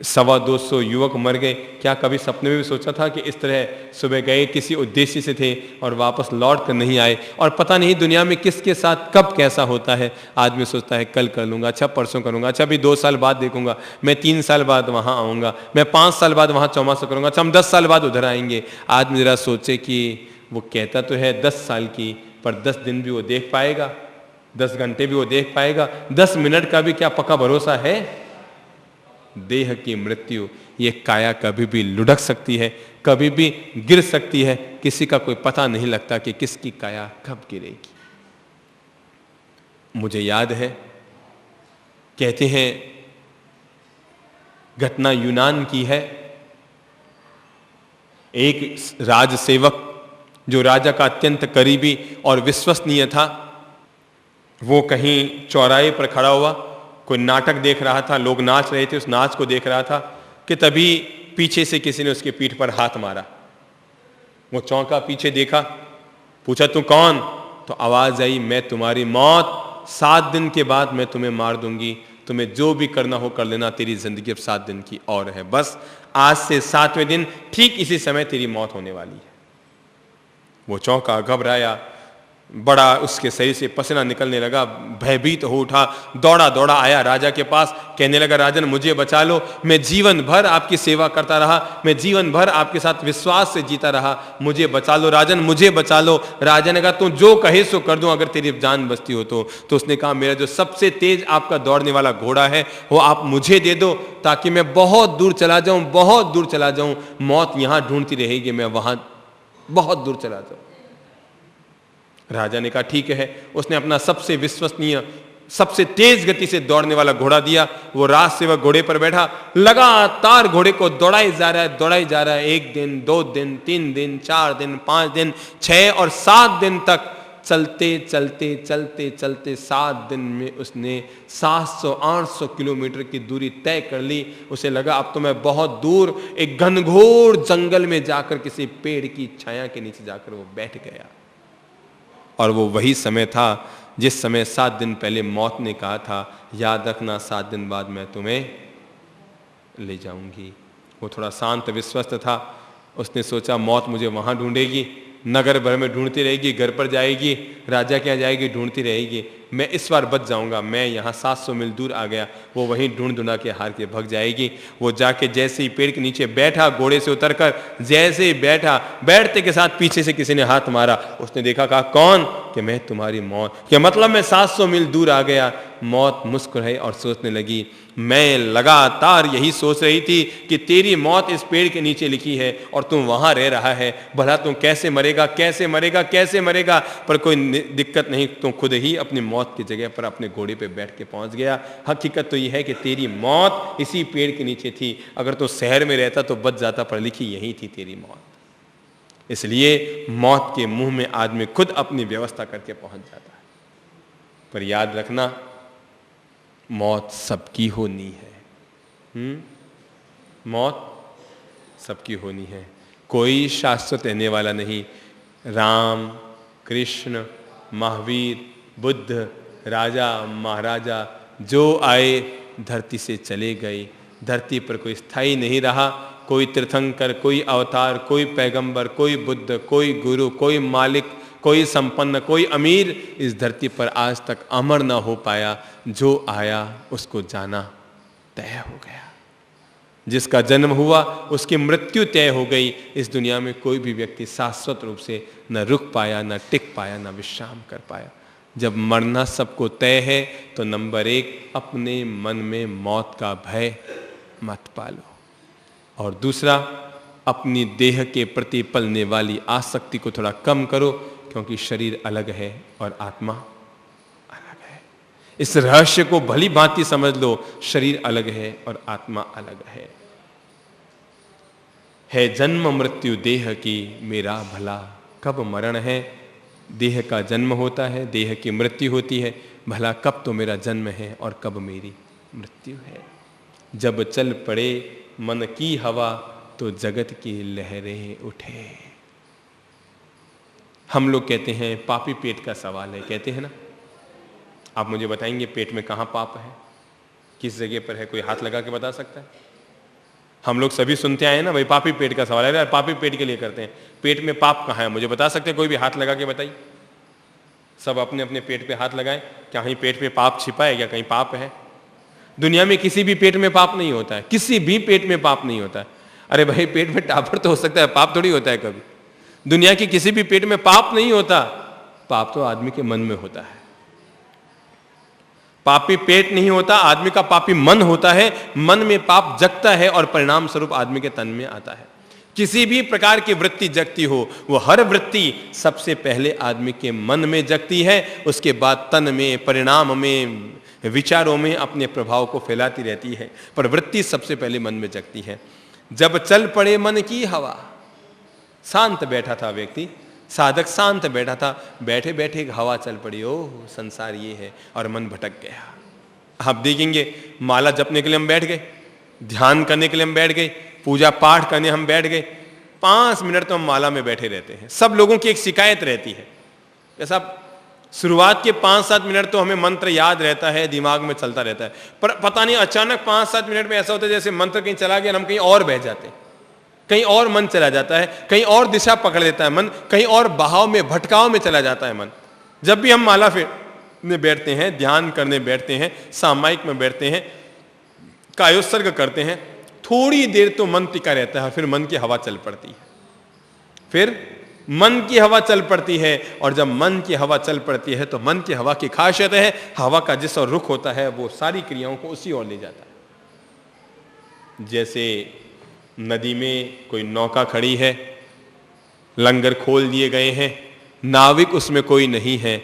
250 युवक मर गए, क्या कभी सपने में भी सोचा था कि इस तरह सुबह गए किसी उद्देश्य से थे और वापस लौट कर नहीं आए? और पता नहीं दुनिया में किसके साथ कब कैसा होता है। आदमी सोचता है कल कर लूंगा, अच्छा परसों करूंगा, अच्छा अभी 2 साल बाद देखूंगा, मैं 3 साल बाद वहां आऊंगा, मैं 5 साल बाद वहां चौमासा करूंगा, अच्छा हम 10 साल बाद उधर आएंगे। आदमी जरा सोचे कि वो कहता तो है 10 साल की, पर 10 दिन भी वो देख पाएगा, 10 घंटे भी वो देख पाएगा, 10 मिनट का भी क्या पक्का भरोसा है? देह की मृत्यु, ये काया कभी भी लुढ़क सकती है, कभी भी गिर सकती है, किसी का कोई पता नहीं लगता कि किसकी काया कब गिरेगी। मुझे याद है, कहते हैं घटना यूनान की है। एक राजसेवक जो राजा का अत्यंत करीबी और विश्वसनीय था, वो कहीं चौराहे पर खड़ा हुआ, कोई नाटक देख रहा था, लोग नाच रहे थे, उस नाच को देख रहा था कि तभी पीछे से किसी ने उसके पीठ पर हाथ मारा। वो चौंका, पीछे देखा, पूछा तू कौन? तो आवाज आई, मैं तुम्हारी मौत, 7 दिन के बाद मैं तुम्हें मार दूंगी, तुम्हें जो भी करना हो कर लेना, तेरी जिंदगी अब 7 दिन की और है, बस आज से 7वें दिन ठीक इसी समय तेरी मौत होने वाली है। वो चौंका, घबराया, बड़ा उसके शरीर से पसीना निकलने लगा, भयभीत हो उठा, दौड़ा दौड़ा आया राजा के पास, कहने लगा राजन मुझे बचा लो, मैं जीवन भर आपकी सेवा करता रहा, मैं जीवन भर आपके साथ विश्वास से जीता रहा, मुझे बचा लो राजन, मुझे बचा लो। राजा ने कहा तू जो कहे सो कर दूं, अगर तेरी जान बचती हो तो। उसने कहा मेरा जो सबसे तेज आपका दौड़ने वाला घोड़ा है वो आप मुझे दे दो, ताकि मैं बहुत दूर चला जाऊं, बहुत दूर चला जाऊं, मौत यहां ढूंढती रहेगी, मैं वहां बहुत दूर चला जाऊं। राजा ने कहा ठीक है। उसने अपना सबसे विश्वसनीय, सबसे तेज गति से दौड़ने वाला घोड़ा दिया। वो राजसेवक घोड़े पर बैठा, लगातार घोड़े को दौड़ाई जा रहा है, दौड़ाई जा रहा है। 1 दिन, 2 दिन, 3 दिन, 4 दिन, 5 दिन, 6 और 7 दिन तक चलते चलते चलते चलते 7 दिन में उसने 700-800 किलोमीटर की दूरी तय कर ली। उसे लगा अब तो मैं बहुत दूर एक घनघोर जंगल में जाकर किसी पेड़ की छाया के नीचे जाकर वो बैठ गया। और वो वही समय था जिस समय 7 दिन पहले मौत ने कहा था याद रखना 7 दिन बाद मैं तुम्हें ले जाऊंगी। वो थोड़ा शांत विश्वस्त था। उसने सोचा मौत मुझे वहां ढूंढेगी, नगर भर में ढूंढती रहेगी, घर पर जाएगी, राजा के यहाँ जाएगी, ढूंढती रहेगी, मैं इस बार बच जाऊंगा। मैं यहाँ 700 मील दूर आ गया, वो वहीं ढूंढ ढूंढा के हार के भग जाएगी। वो जाके जैसे ही पेड़ के नीचे बैठा, घोड़े से उतरकर जैसे ही बैठा, बैठते के साथ पीछे से किसी ने हाथ मारा। उसने देखा, कहा कौन? कि मैं तुम्हारी मौत। क्या मतलब मैं 700 मील दूर आ गया। मौत मुस्कुराई और सोचने लगी मैं लगातार यही सोच रही थी कि तेरी मौत इस पेड़ के नीचे लिखी है और तुम वहां रह रहा है, भला तुम कैसे मरेगा, कैसे मरेगा, कैसे मरेगा। पर कोई दिक्कत नहीं, तुम खुद ही अपनी मौत की जगह पर अपने घोड़े पे बैठ के पहुंच गया। हकीकत तो यह है कि तेरी मौत इसी पेड़ के नीचे थी। अगर तो शहर में रहता तो बच जाता, पर लिखी यही थी तेरी मौत। इसलिए मौत के मुंह में आदमी खुद अपनी व्यवस्था करके पहुंच जाता है। पर याद रखना मौत सबकी होनी है। मौत सबकी होनी है, कोई शाश्वत रहने वाला नहीं। राम, कृष्ण, महावीर, बुद्ध, राजा, महाराजा जो आए धरती से चले गए। धरती पर कोई स्थायी नहीं रहा। कोई तीर्थंकर, कोई अवतार, कोई पैगंबर, कोई बुद्ध, कोई गुरु, कोई मालिक, कोई संपन्न, कोई अमीर इस धरती पर आज तक अमर ना हो पाया। जो आया उसको जाना तय हो गया। जिसका जन्म हुआ उसकी मृत्यु तय हो गई। इस दुनिया में कोई भी व्यक्ति शाश्वत रूप से न रुक पाया, न टिक पाया, न विश्राम कर पाया। जब मरना सबको तय है तो नंबर 1, अपने मन में मौत का भय मत पालो, और दूसरा, अपनी देह के प्रति पलने वाली आसक्ति को थोड़ा कम करो, क्योंकि शरीर अलग है और आत्मा अलग है। इस रहस्य को भली भांति समझ लो, शरीर अलग है और आत्मा अलग है जन्म मृत्यु देह की, मेरा भला कब मरण है। देह का जन्म होता है, देह की मृत्यु होती है, भला कब तो मेरा जन्म है और कब मेरी मृत्यु है। जब चल पड़े मन की हवा तो जगत की लहरें उठे। हम लोग कहते हैं पापी पेट का सवाल है, कहते हैं ना। आप मुझे बताएंगे पेट में कहाँ पाप है, किस जगह पर है? कोई हाथ लगा के बता सकता है? हम लोग सभी सुनते आए ना भाई, पापी पेट का सवाल है, पापी पेट के लिए करते हैं। पेट में पाप कहाँ है मुझे बता सकते हैं? कोई भी हाथ लगा के बताइए। सब अपने अपने पेट पे हाथ लगाएं। क्या कहीं पेट पे पाप छिपा है? क्या कहीं पाप है? दुनिया में किसी भी पेट में पाप नहीं होता है, किसी भी पेट में पाप नहीं होता है। अरे भाई, पेट में टापर तो हो सकता है, पाप थोड़ी होता है कभी। दुनिया की किसी भी पेट में पाप नहीं होता, पाप तो आदमी के मन में होता है। पापी पेट नहीं होता, आदमी का पापी मन होता है। मन में पाप जगता है और परिणाम स्वरूप आदमी के तन में आता है। किसी भी प्रकार की वृत्ति जगती हो, वो हर वृत्ति सबसे पहले आदमी के मन में जगती है, उसके बाद तन में, परिणाम में, विचारों में अपने प्रभाव को फैलाती रहती है, पर वृत्ति सबसे पहले मन में जगती है। जब चल पड़े मन की हवा, शांत बैठा था व्यक्ति, साधक शांत बैठा था, बैठे बैठे एक हवा चल पड़ी, ओह संसार ये है, और मन भटक गया। आप देखेंगे माला जपने के लिए हम बैठ गए, ध्यान करने के लिए हम बैठ गए, पूजा पाठ करने हम बैठ गए, 5 मिनट तो हम माला में बैठे रहते हैं। सब लोगों की एक शिकायत रहती है, ऐसा शुरुआत के 5-7 मिनट तो हमें मंत्र याद रहता है, दिमाग में चलता रहता है, पर पता नहीं अचानक 5-7 मिनट में ऐसा होता है जैसे मंत्र कहीं चला गया और हम कहीं और बह जाते हैं, कहीं और मन चला जाता है, कहीं और दिशा पकड़ लेता है मन, कहीं और बहाव में, भटकाव में चला जाता है मन। जब भी हम माला फेरने बैठते हैं, ध्यान करने बैठते हैं, सामायिक में बैठते हैं, कायोत्सर्ग करते हैं, थोड़ी देर तो मन टिका रहता है, फिर मन की हवा चल पड़ती है। फिर मन की हवा चल पड़ती है, और जब मन की हवा चल पड़ती है तो मन की हवा की खासियत है, हवा का जिस और रुख होता है वो सारी क्रियाओं को उसी ओर ले जाता है। जैसे नदी में कोई नौका खड़ी है, लंगर खोल दिए गए हैं, नाविक उसमें कोई नहीं है,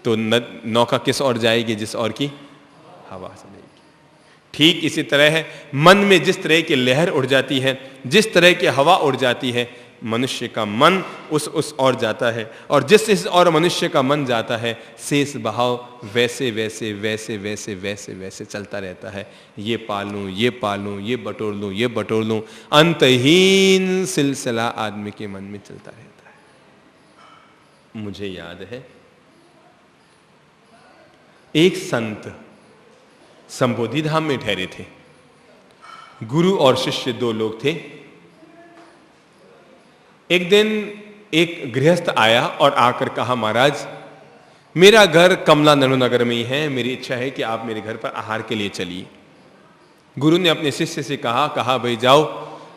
तो नौका किस ओर जाएगी? जिस ओर की हवा से जाएगी। ठीक इसी तरह है, मन में जिस तरह की लहर उड़ जाती है, जिस तरह की हवा उड़ जाती है, मनुष्य का मन उस ओर जाता है, और जिस और मनुष्य का मन जाता है, शेष बहाव वैसे वैसे वैसे वैसे वैसे वैसे चलता रहता है। ये पालूं, ये पालूं, ये बटोर लूं, ये बटोर लूं, अंतहीन सिलसिला आदमी के मन में चलता रहता है। मुझे याद है एक संत संबोधि धाम में ठहरे थे, गुरु और शिष्य 2 लोग थे। एक दिन एक गृहस्थ आया और आकर कहा, महाराज मेरा घर कमला नगर में ही है, मेरी इच्छा है कि आप मेरे घर पर आहार के लिए चलिए। गुरु ने अपने शिष्य से कहा भाई जाओ,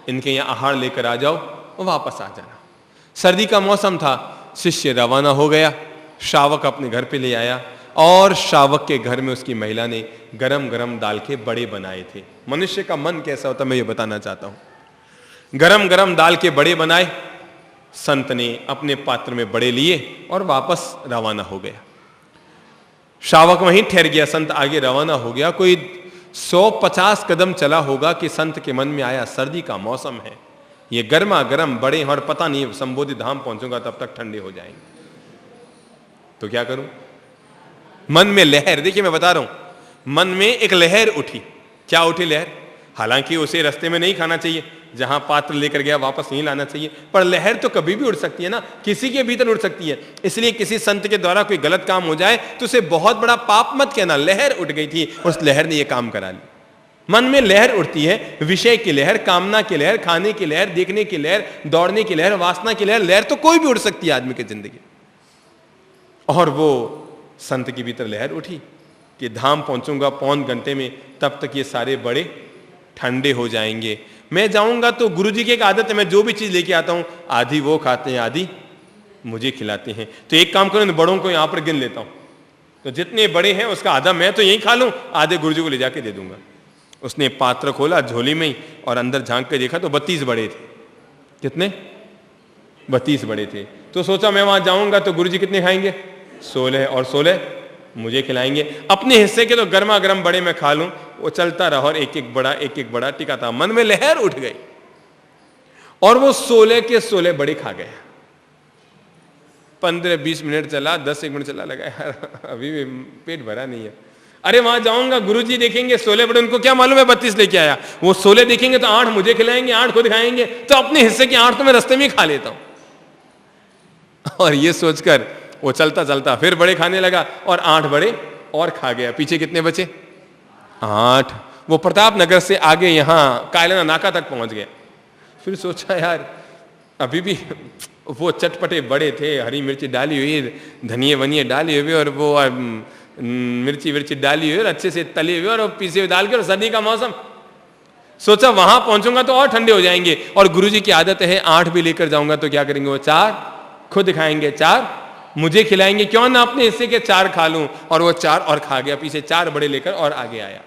इनके यहाँ आहार लेकर आ जाओ और वापस आ जाना। सर्दी का मौसम था, शिष्य रवाना हो गया, शावक अपने घर पे ले आया, और शावक के घर में उसकी महिला ने गरम गरम दाल के बड़े बनाए थे। मनुष्य का मन कैसा होता मैं ये बताना चाहता हूं। गरम गरम दाल के बड़े बनाए, संत ने अपने पात्र में बड़े लिए और वापस रवाना हो गया। शावक वहीं ठहर गया, संत आगे रवाना हो गया। कोई 150 कदम चला होगा कि संत के मन में आया, सर्दी का मौसम है, ये गर्मा गर्म बड़े हैं और पता नहीं संबोधि धाम पहुंचूंगा तब तक ठंडे हो जाएंगे, तो क्या करूं। मन में लहर, देखिए मैं बता रहा हूं, मन में एक लहर उठी। क्या उठी लहर? हालांकि उसे रास्ते में नहीं खाना चाहिए, जहां पात्र लेकर गया वापस नहीं लाना चाहिए, पर लहर तो कभी भी उड़ सकती है ना, किसी के भीतर उड़ सकती है। इसलिए किसी संत के द्वारा कोई गलत काम हो जाए तो उसे बहुत बड़ा पाप मत कहना। लहर उठ गई थी, उस लहर ने यह काम करा ली। मन में लहर उठती है, विषय की लहर, कामना की लहर, खाने की लहर, देखने की लहर, दौड़ने की लहर, वासना की लहर। लहर तो कोई भी उड़ सकती है आदमी की जिंदगी। और वो संत के भीतर लहर उठी कि धाम पहुंचूंगा 1.25 घंटे में, तब तक ये सारे बड़े ठंडे हो जाएंगे। मैं जाऊंगा तो गुरुजी की एक आदत है, मैं जो भी चीज लेके आता हूं आधी वो खाते हैं, आधी मुझे खिलाते हैं, तो एक काम करो, इन बड़ों को यहां पर गिन लेता हूं। तो जितने बड़े हैं उसका आधा मैं तो यही खा लूं, आधे गुरुजी को ले जाके दे दूंगा। उसने पात्र खोला झोली में ही और अंदर झांक के देखा तो 32 बड़े थे। कितने? 32 बड़े थे। तो सोचा मैं वहां जाऊंगा तो गुरुजी कितने खाएंगे? 16, और 16 मुझे खिलाएंगे। अपने हिस्से के तो गर्मा गर्म बड़े मैं खा लूं। वो चलता रहा और एक एक बड़ा टिका था। मन में लहर उठ गई और वो 16 के 16 बड़े खा गए। 15-20 मिनट चला, 10-1 मिनट चला, लगा यार अभी भी पेट भरा नहीं है। अरे वहां जाऊंगा, गुरुजी देखेंगे 16 बड़े, उनको क्या मालूम है 32 लेके आया। वो 16 देखेंगे तो 8 मुझे खिलाएंगे, 8 खुद खाएंगे, तो अपने हिस्से के 8 तो मैं रास्ते में ही खा लेता हूं। और ये सोचकर वो चलता चलता फिर बड़े खाने लगा और 8 बड़े और खा गया। पीछे कितने बचे? 8। वो प्रताप नगर से आगे यहां कायलाना नाका तक पहुंच गया। फिर सोचा यार अभी भी वो चटपटे बड़े थे, हरी मिर्ची डाली हुई, धनिए वनिए डाली हुई और वो मिर्ची डाली हुई और अच्छे से तली हुई और पीसे हुए डाल के, और सर्दी का मौसम। सोचा वहां पहुंचूंगा तो और ठंडे हो जाएंगे। और गुरुजी की आदत है 8 भी लेकर जाऊंगा तो क्या करेंगे वो 4 खुद खाएंगे, 4 मुझे खिलाएंगे, क्यों ना अपने हिस्से के 4 खा लूं। और वो 4 और खा गया। पीछे 4 बड़े लेकर और आगे आया।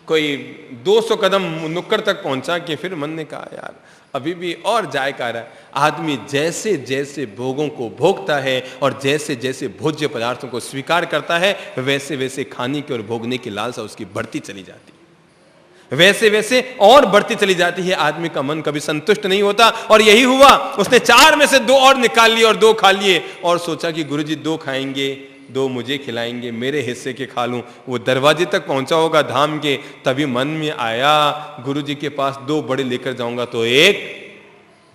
कोई 200 कदम नुक्कड़ तक पहुंचा कि फिर मन ने कहा यार अभी भी और जायका रहा है। आदमी जैसे जैसे भोगों को भोगता है और जैसे जैसे भोज्य पदार्थों को स्वीकार करता है, वैसे वैसे खाने की और भोगने की लालसा उसकी बढ़ती चली जाती है, वैसे वैसे और बढ़ती चली जाती है। आदमी का मन कभी संतुष्ट नहीं होता। और यही हुआ, उसने 4 में से 2 और निकाल लिए और 2 खा लिए और सोचा कि गुरुजी 2 खाएंगे, 2 मुझे खिलाएंगे, मेरे हिस्से के खा लूं। वो दरवाजे तक पहुंचा होगा धाम के, तभी मन में आया गुरुजी के पास 2 बड़े लेकर जाऊंगा तो 1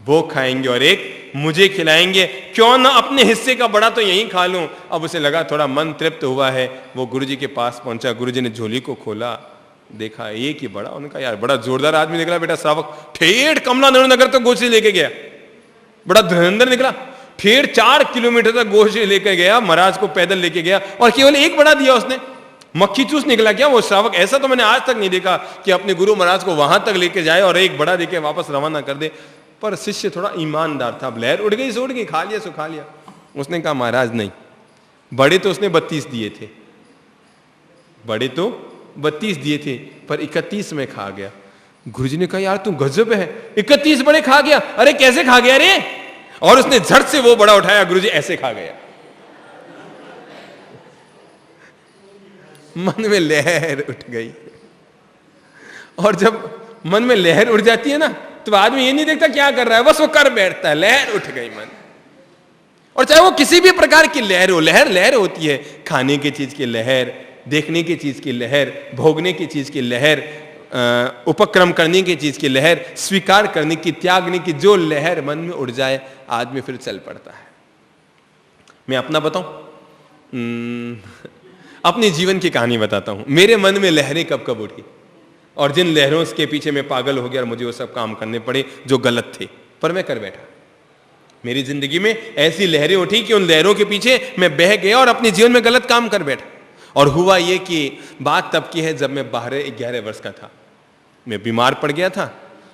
वो खाएंगे और 1 मुझे खिलाएंगे, क्यों ना अपने हिस्से का बड़ा तो यहीं खा लूं। अब उसे लगा थोड़ा मन तृप्त हुआ है। वो गुरुजी के पास पहुंचा, गुरुजी ने झोली को खोला, देखा 1 ही बड़ा। उनका यार बड़ा जोरदार आदमी निकला बेटा श्रावक, ठेठ कमला नगर तक गोश्त लेके गया, बड़ा धुरंधर निकला। फिर 4 किलोमीटर तक गोश्त लेकर गया, महाराज को पैदल लेके गया और केवल 1 बड़ा दिया उसने। मक्खी चूस निकला क्या वो श्रावक? ऐसा तो मैंने आज तक नहीं देखा कि अपने गुरु महाराज को वहां तक लेके जाए और 1 बड़ा देके वापस रवाना कर दे। पर शिष्य थोड़ा ईमानदार था। लहर उड़ गई सो उड़ गई, खा लिया सो खा लिया। उसने कहा महाराज नहीं, बड़े तो उसने 32 दिए थे, बड़े तो 32 दिए थे, पर 31 में खा गया। गुरुजी ने कहा यार तू गजब है, 31 बड़े खा गया। अरे कैसे खा गया रे? और उसने झट से वो बड़ा उठाया, गुरुजी ऐसे खा गया। मन में लहर उठ गई। और जब मन में लहर उठ जाती है ना, तो आदमी ये नहीं देखता क्या कर रहा है, बस वो कर बैठता है। लहर उठ गई मन। और चाहे वो किसी भी प्रकार की लहर हो, लहर होती है, खाने की चीज की लहर, देखने की चीज की लहर, भोगने की चीज की लहर, उपक्रम करने की चीज की लहर, स्वीकार करने की, त्यागने की जो लहर मन में उड़ जाए, आदमी फिर चल पड़ता है। मैं अपना बताऊं, अपने जीवन की कहानी बताता हूं। मेरे मन में लहरें कब कब उठी और जिन लहरों के पीछे मैं पागल हो गया और मुझे वो सब काम करने पड़े जो गलत थे, पर मैं कर बैठा। मेरी जिंदगी में ऐसी लहरें उठी कि उन लहरों के पीछे मैं बह गया और अपने जीवन में गलत काम कर बैठा। और हुआ ये कि बात तब की है जब मैं 12-11 वर्ष का था। मैं बीमार पड़ गया था,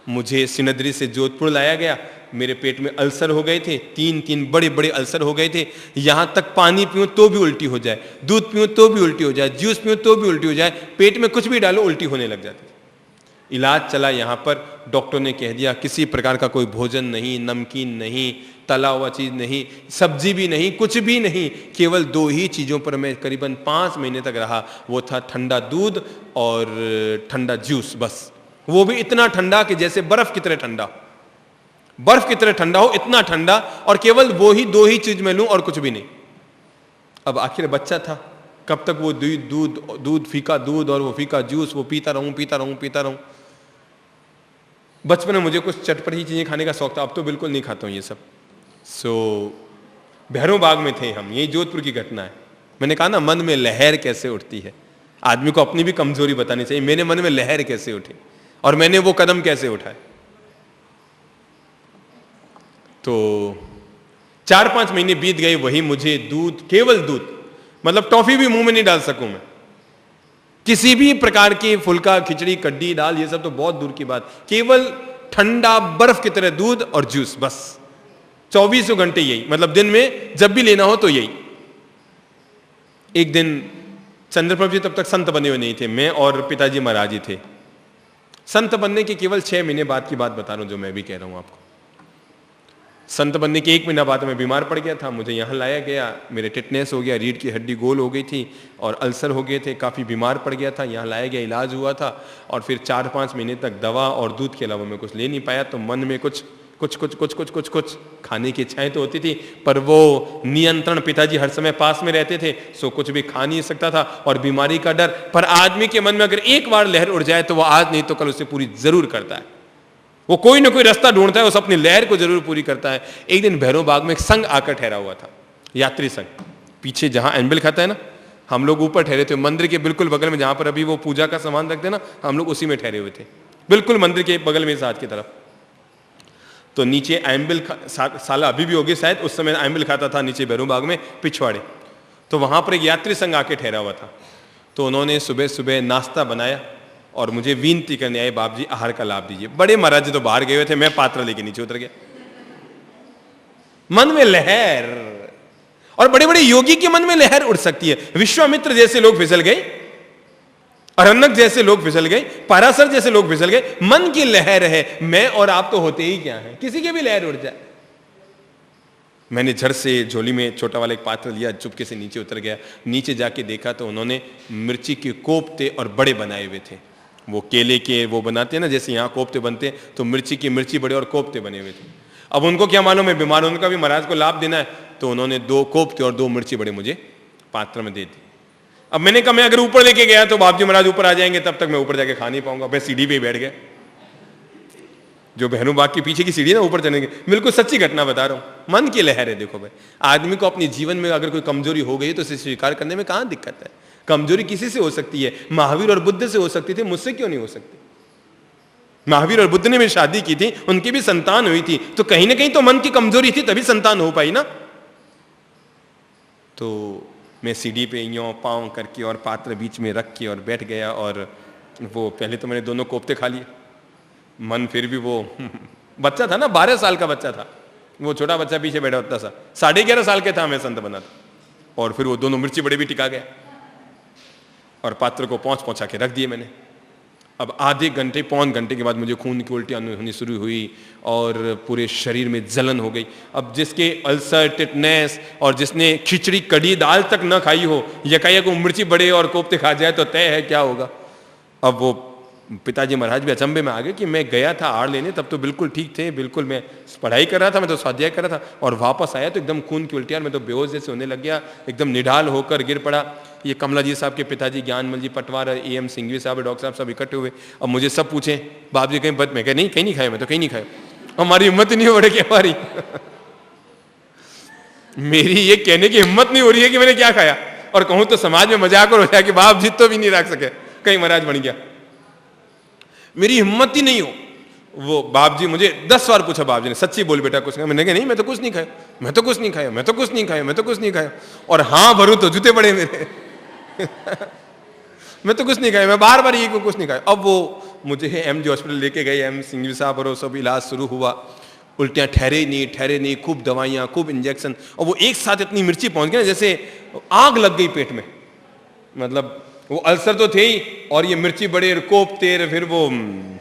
मुझे सिनदरी से जोधपुर लाया गया। मेरे पेट में अल्सर हो गए थे, 3 बड़े बड़े अल्सर हो गए थे। यहां तक पानी पीऊं तो भी उल्टी हो जाए, दूध पीऊं तो भी उल्टी हो जाए, जूस पीऊं तो भी उल्टी हो जाए, पेट में कुछ भी डालो उल्टी होने लग जाती थी। इलाज चला यहाँ पर, डॉक्टर ने कह दिया किसी प्रकार का कोई भोजन नहीं, नमकीन नहीं, तला हुआ चीज नहीं, सब्जी भी नहीं, कुछ भी नहीं। केवल 2 ही चीजों पर मैं करीबन 5 महीने तक रहा, वो था ठंडा दूध और ठंडा जूस। बस वो भी इतना ठंडा कि जैसे बर्फ की तरह ठंडा, बर्फ की तरह ठंडा हो, इतना ठंडा। और केवल वो ही 2 ही चीज मैं लूं और कुछ भी नहीं। अब आखिर बच्चा था, कब तक वो दूध फीका दूध और वो फीका जूस वो पीता रहूं। बचपन में मुझे कुछ चटपटी चीजें खाने का शौक था, अब तो बिल्कुल नहीं खाता हूं ये सब। भैरों बाग में थे हम, यही जोधपुर की घटना है। मैंने कहा ना मन में लहर कैसे उठती है, आदमी को अपनी भी कमजोरी बतानी चाहिए। मेरे मन में लहर कैसे उठी और मैंने वो कदम कैसे उठाए। तो 4-5 महीने बीत गए, वही मुझे दूध, केवल दूध, मतलब टॉफी भी मुंह में नहीं डाल सकूं मैं, किसी भी प्रकार की फुल्का, खिचड़ी, कड्डी, दाल, ये सब तो बहुत दूर की बात। केवल ठंडा बर्फ की तरह दूध और जूस, बस 24 घंटे यही, मतलब दिन में जब भी लेना हो तो यही। एक दिन चंद्रप्रभु जी तब तक संत बने हुए नहीं थे, मैं और पिताजी महाराज जी थे। संत बनने के केवल 6 महीने बाद की बात बता रहा हूं, जो मैं भी कह रहा हूं आपको। संत बनने के 1 महीना बाद मैं बीमार पड़ गया था, मुझे यहाँ लाया गया, मेरे टिटनेस हो गया, रीढ़ की हड्डी गोल हो गई थी और अल्सर हो गए थे, काफ़ी बीमार पड़ गया था, यहाँ लाया गया, इलाज हुआ था और फिर 4-5 महीने तक दवा और दूध के अलावा मैं कुछ ले नहीं पाया। तो मन में कुछ खाने की इच्छाएं तो होती थी, पर वो नियंत्रण, पिताजी हर समय पास में रहते थे, सो कुछ भी खा नहीं सकता था और बीमारी का डर। पर आदमी के मन में अगर एक बार लहर उड़ जाए तो वो आज नहीं तो कल उसे पूरी जरूर करता है, वो कोई ना कोई रास्ता ढूंढता है, उस अपनी लहर को जरूर पूरी करता है। एक दिन भैरव बाग में एक संघ आकर ठहरा हुआ था, यात्री संघ, पीछे जहां एम्बल खाता है ना, हम लोग ऊपर ठहरे थे, मंदिर के बिल्कुल बगल में, जहां पर अभी वो पूजा का सामान रखते ना, हम लोग उसी में ठहरे हुए थे, बिल्कुल मंदिर के बगल में साथ की तरफ। तो नीचे एम्बल साला अभी भी होगी शायद, उस समय एम्बल खाता था नीचे भैरव बाग में पिछवाड़े। तो वहां पर एक यात्री संघ आके ठहरा हुआ था, तो उन्होंने सुबह सुबह नाश्ता बनाया और मुझे विनती करने आए, बाप जी आहार का लाभ दीजिए। बड़े महाराज जी तो बाहर गए हुए थे, मैं पात्र लेके नीचे उतर गया। मन में लहर, और बड़े बड़े योगी के मन में लहर उड़ सकती है। विश्वामित्र जैसे लोग फिसल गए, अरण्यक जैसे लोग फिसल गए, पराशर जैसे लोग फिसल गए। मन की लहर है, मैं और आप तो होते ही क्या है, किसी की भी लहर उड़ जाए। मैंने झट से झोली में छोटा वाला एक पात्र लिया, चुपके से नीचे उतर गया। नीचे जाके देखा तो उन्होंने मिर्ची के कोफ्ते और बड़े बनाए हुए थे, वो केले के वो बनाते हैं ना, जैसे यहाँ कोफ्ते बनते हैं, तो मिर्ची बड़े और कोफ्ते बने हुए थे। अब उनको क्या मालूम है बीमार, उनका भी महाराज को लाभ देना है, तो उन्होंने 2 कोफ्ते और 2 मिर्ची बड़े मुझे पात्र में दे दी। अब मैंने कहा मैं अगर ऊपर लेके गया तो बाप जी महाराज ऊपर आ जाएंगे, तब तक मैं ऊपर जाके खा नहीं पाऊंगा। मैं सीढ़ी पे ही बैठ गया, जो भैरव बाग के पीछे की सीढ़ी ना, ऊपर चलेंगे। बिल्कुल सच्ची घटना बता रहा हूं, मन की लहर है। देखो भाई, आदमी को अपने जीवन में अगर कोई कमजोरी हो गई तो उसे स्वीकार करने में कहां दिक्कत है। कमजोरी किसी से हो सकती है, महावीर और बुद्ध से हो सकती थी, मुझसे क्यों नहीं हो सकती। महावीर और बुद्ध ने भी शादी की थी, उनकी भी संतान हुई थी, तो कहीं ना कहीं तो मन की कमजोरी थी, तभी संतान हो पाई ना। तो मैं सीढ़ी पे यूं पांव करके और पात्र बीच में रख के और बैठ गया, और वो पहले तो मैंने दोनों कोफ्ते खा लिए। मन फिर भी वो बच्चा था ना, 12 साल का बच्चा था, वो छोटा बच्चा पीछे बैठा होता सा, 11.5 साल के था मैं संत बना था। और फिर वो दोनों मिर्ची बड़े भी टिका गया और पात्र को पहुंचा के रख दिए मैंने। अब आधे घंटे 1.25 घंटे के बाद मुझे खून की उल्टियां होनी शुरू हुई और पूरे शरीर में जलन हो गई। अब जिसके अल्सर, टिटनेस, और जिसने खिचड़ी कड़ी दाल तक न खाई हो, यकायक वो मिर्ची बड़े और कोफ्ते खा जाए तो तय है क्या होगा। अब वो पिताजी महाराज भी अचंभे में आ गए कि मैं गया था आड़ लेने, तब तो बिल्कुल ठीक थे, बिल्कुल मैं पढ़ाई कर रहा था, मैं तो स्वाध्याय कर रहा था, और वापस आया तो एकदम खून की उल्टियां, मैं तो बेहोश जैसे होने लग गया, एकदम निढाल होकर गिर पड़ा। ये कमला जी साहब के पिताजी ज्ञानमल जी पटवार, AM सिंघवी साहब, डॉक्टर साहब सब इकट्ठे हुए। अब मुझे सब पूछे बाप जी कहीं बत, मैं कह नहीं कहीं नहीं खाया, मैं तो कहीं नहीं खाया, हमारी हिम्मत ही नहीं हो रही हमारी मेरी ये कहने की हिम्मत नहीं हो रही है कि मैंने क्या खाया, और कहूं तो समाज में मजाक हो जाए कि बाप जी तो भी नहीं रख सके, कहीं महाराज बन गया, मेरी हिम्मत ही नहीं हो। वो बाप जी मुझे 10 बार पूछा, बाप जी ने सच्ची बोल बेटा कुछ नहीं, मैंने कहा नहीं मैं तो कुछ नहीं खाया, मैं तो कुछ नहीं खाया, मैं तो कुछ नहीं खाया, मैं तो कुछ नहीं खाया, और हाँ भरूं तो जूते पड़े मेरे मैं तो कुछ नहीं खाया, मैं बार बार ये कुछ नहीं खाया। अब वो मुझे MG हॉस्पिटल लेके गए, M सिंघवी साहब, और सब इलाज शुरू हुआ, उल्टियां ठहरे नहीं, खूब दवाइयां, खूब इंजेक्शन, और वो एक साथ इतनी मिर्ची पहुंच गई ना जैसे आग लग गई पेट में। मतलब वो अल्सर तो थे ही, और ये मिर्ची बड़े कोफ्ते, फिर वो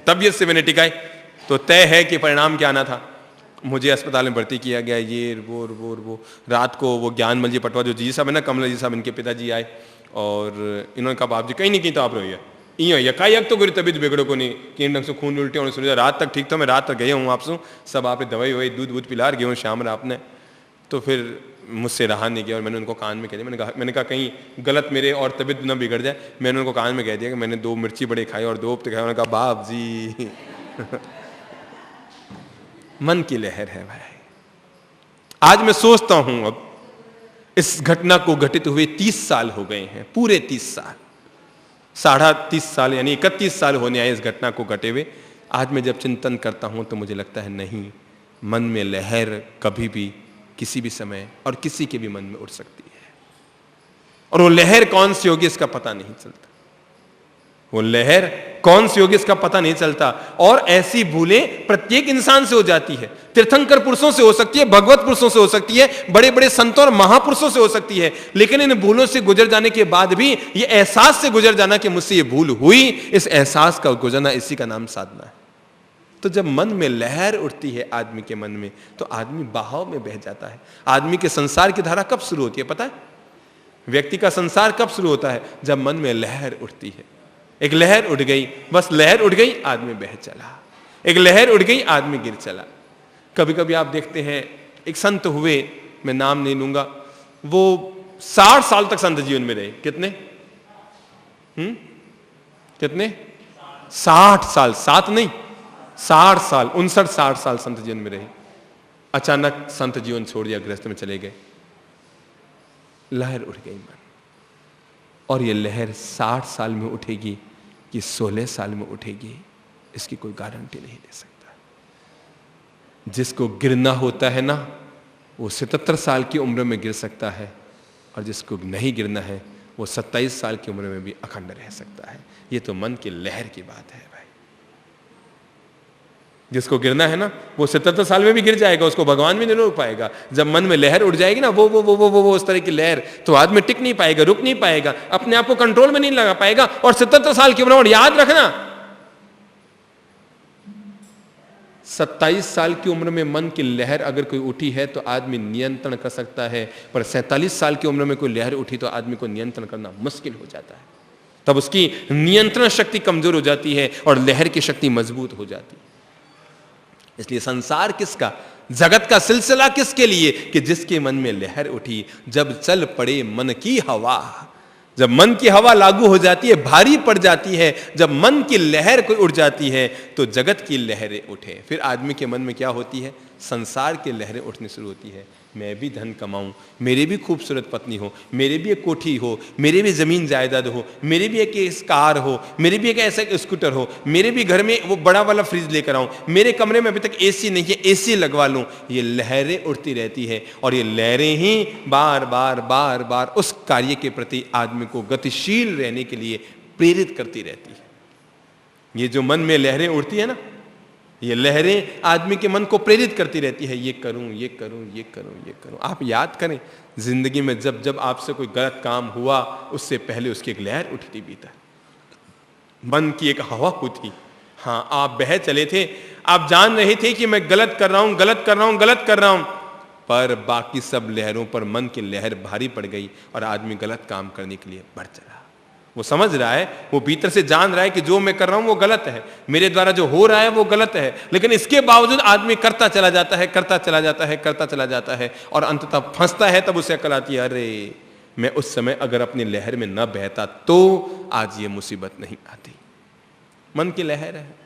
तबीयत से मैंने टिकाई, तो तय है कि परिणाम क्या आना था। मुझे अस्पताल में भर्ती किया गया, ये वो रात को वो ज्ञानमल जी पटवा जो जी साहब है ना, कमला जी साहब, इनके पिताजी आए और इन्होंने कहा बाप जी कहीं नहीं कहीं तो आप रहिए, यूँ यकायक तो कोई तबीयत बिगड़ो को नहीं कि ढंग से खून उल्टे होने शुरू, रात तक ठीक था, मैं रात तक गया हूँ आपसे, सब आपने दवाई वही दूध पिला गए हूँ शाम आपने। तो फिर मुझसे रहा नहीं गया और मैंने उनको कान में कह दिया, मैंने कहा कहीं गलत मेरे और तबीयत न बिगड़ जाए, मैंने उनको कान में कह दिया कि मैंने 2 मिर्ची बड़े खाए और 2 हफ्ते खाए। उन्होंने कहा बाप जी मन की लहर है भाई। आज मैं सोचता हूं, अब इस घटना को घटित हुए 30 साल हो गए हैं, पूरे 30 साल, 30.5 साल यानी 31 साल होने आए इस घटना को घटे हुए। आज मैं जब चिंतन करता हूं तो मुझे लगता है नहीं, मन में लहर कभी भी किसी भी समय और किसी के भी मन में उठ सकती है, और वो लहर कौन सी होगी इसका पता नहीं चलता। वो लहर कौन सी होगी इसका पता नहीं चलता। और ऐसी भूलें प्रत्येक इंसान से हो जाती है। तीर्थंकर पुरुषों से हो सकती है, भगवत पुरुषों से हो सकती है, बड़े बड़े संतों और महापुरुषों से हो सकती है। लेकिन इन भूलों से गुजर जाने के बाद भी ये एहसास से गुजर जाना कि मुझसे ये भूल हुई, इस एहसास का गुजरना, इसी का नाम साधना है। तो जब मन में लहर उठती है आदमी के मन में, तो आदमी बहाव में बह जाता है। आदमी के संसार की धारा कब शुरू होती है पता है? व्यक्ति का संसार कब शुरू होता है? जब मन में लहर उठती है। एक लहर उठ गई, बस लहर उठ गई, आदमी बह चला। एक लहर उठ गई, आदमी गिर चला। कभी कभी आप देखते हैं, एक संत हुए, मैं नाम नहीं लूंगा, वो 60 साल तक संत जीवन में रहे। कितने? कितने? 60 साल, 7 नहीं, 60 साल, 59-60 साल संत जीवन में रहे। अचानक संत जीवन छोड़ दिया, गृहस्थ में चले गए। लहर उठ गई मन, और ये लहर 60 साल में उठेगी कि 16 साल में उठेगी, इसकी कोई गारंटी नहीं दे सकता। जिसको गिरना होता है ना, वो 77 साल की उम्र में गिर सकता है, और जिसको नहीं गिरना है वो 27 साल की उम्र में भी अखंड रह सकता है। ये तो मन की लहर की बात है भाई। जिसको गिरना है ना, वो 77 साल में भी गिर जाएगा, उसको भगवान भी नहीं रोक पाएगा। जब मन में लहर उठ जाएगी ना, वो उस तरह की लहर, तो आदमी टिक नहीं पाएगा, रुक नहीं पाएगा, अपने आप को कंट्रोल में नहीं लगा पाएगा। और 77 साल की उम्र, और याद रखना 27 साल की उम्र में मन की लहर अगर कोई उठी है तो आदमी नियंत्रण कर सकता है, पर 47 साल की उम्र में कोई लहर उठी तो आदमी को नियंत्रण करना मुश्किल हो जाता है। तब उसकी नियंत्रण शक्ति कमजोर हो जाती है और लहर की शक्ति मजबूत हो जाती है। इसलिए संसार किसका, जगत का सिलसिला किसके लिए? कि जिसके मन में लहर उठी। जब चल पड़े मन की हवा, जब मन की हवा लागू हो जाती है, भारी पड़ जाती है, जब मन की लहर कोई उठ जाती है, तो जगत की लहरें उठे। फिर आदमी के मन में क्या होती है? संसार की लहरें उठनी शुरू होती है। मैं भी धन कमाऊं, मेरी भी खूबसूरत पत्नी हो, मेरी भी एक कोठी हो, मेरी भी जमीन जायदाद हो, मेरी भी एक कार हो, मेरी भी एक ऐसा स्कूटर हो, मेरे भी घर में वो बड़ा वाला फ्रिज लेकर आऊं, मेरे कमरे में अभी तक एसी नहीं है, एसी लगवा लूं। ये लहरें उठती रहती है, और ये लहरें ही बार बार बार बार उस कार्य के प्रति आदमी को गतिशील रहने के लिए प्रेरित करती रहती है। ये जो मन में लहरें उठती है ना, ये लहरें आदमी के मन को प्रेरित करती रहती है। ये करूं, ये करूं, ये करूं, ये करूं। आप याद करें, जिंदगी में जब जब आपसे कोई गलत काम हुआ, उससे पहले उसकी एक लहर उठती भीतर, मन की एक हवा होती। हाँ, आप बह चले थे, आप जान रहे थे कि मैं गलत कर रहा हूं, गलत कर रहा हूं, गलत कर रहा हूं, पर बाकी सब लहरों पर मन की लहर भारी पड़ गई और आदमी गलत काम करने के लिए बढ़ चला। वो समझ रहा है, वो भीतर से जान रहा है कि जो मैं कर रहा हूं वो गलत है, मेरे द्वारा जो हो रहा है वो गलत है, लेकिन इसके बावजूद आदमी करता चला जाता है, करता चला जाता है, करता चला जाता है, और अंततः फंसता है। तब उसे अकल आती है, अरे मैं उस समय अगर अपनी लहर में न बहता तो आज ये मुसीबत नहीं आती। मन की लहर है।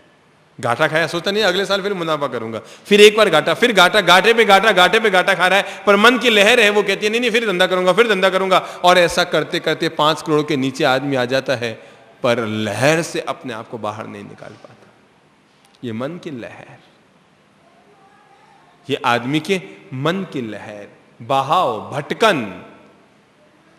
घाटा खाया, सोचता नहीं अगले साल फिर मुनाफा करूंगा, फिर एक बार घाटा, फिर घाटा, घाटे पे घाटा, घाटे पे घाटा खा रहा है, पर मन की लहर है, वो कहती है नहीं नहीं फिर धंधा करूंगा, फिर धंधा करूंगा। और ऐसा करते करते 5 करोड़ के नीचे आदमी आ जाता है, पर लहर से अपने आप को बाहर नहीं निकाल पाता। ये मन की लहर, ये आदमी के मन की लहर, बहाव, भटकन।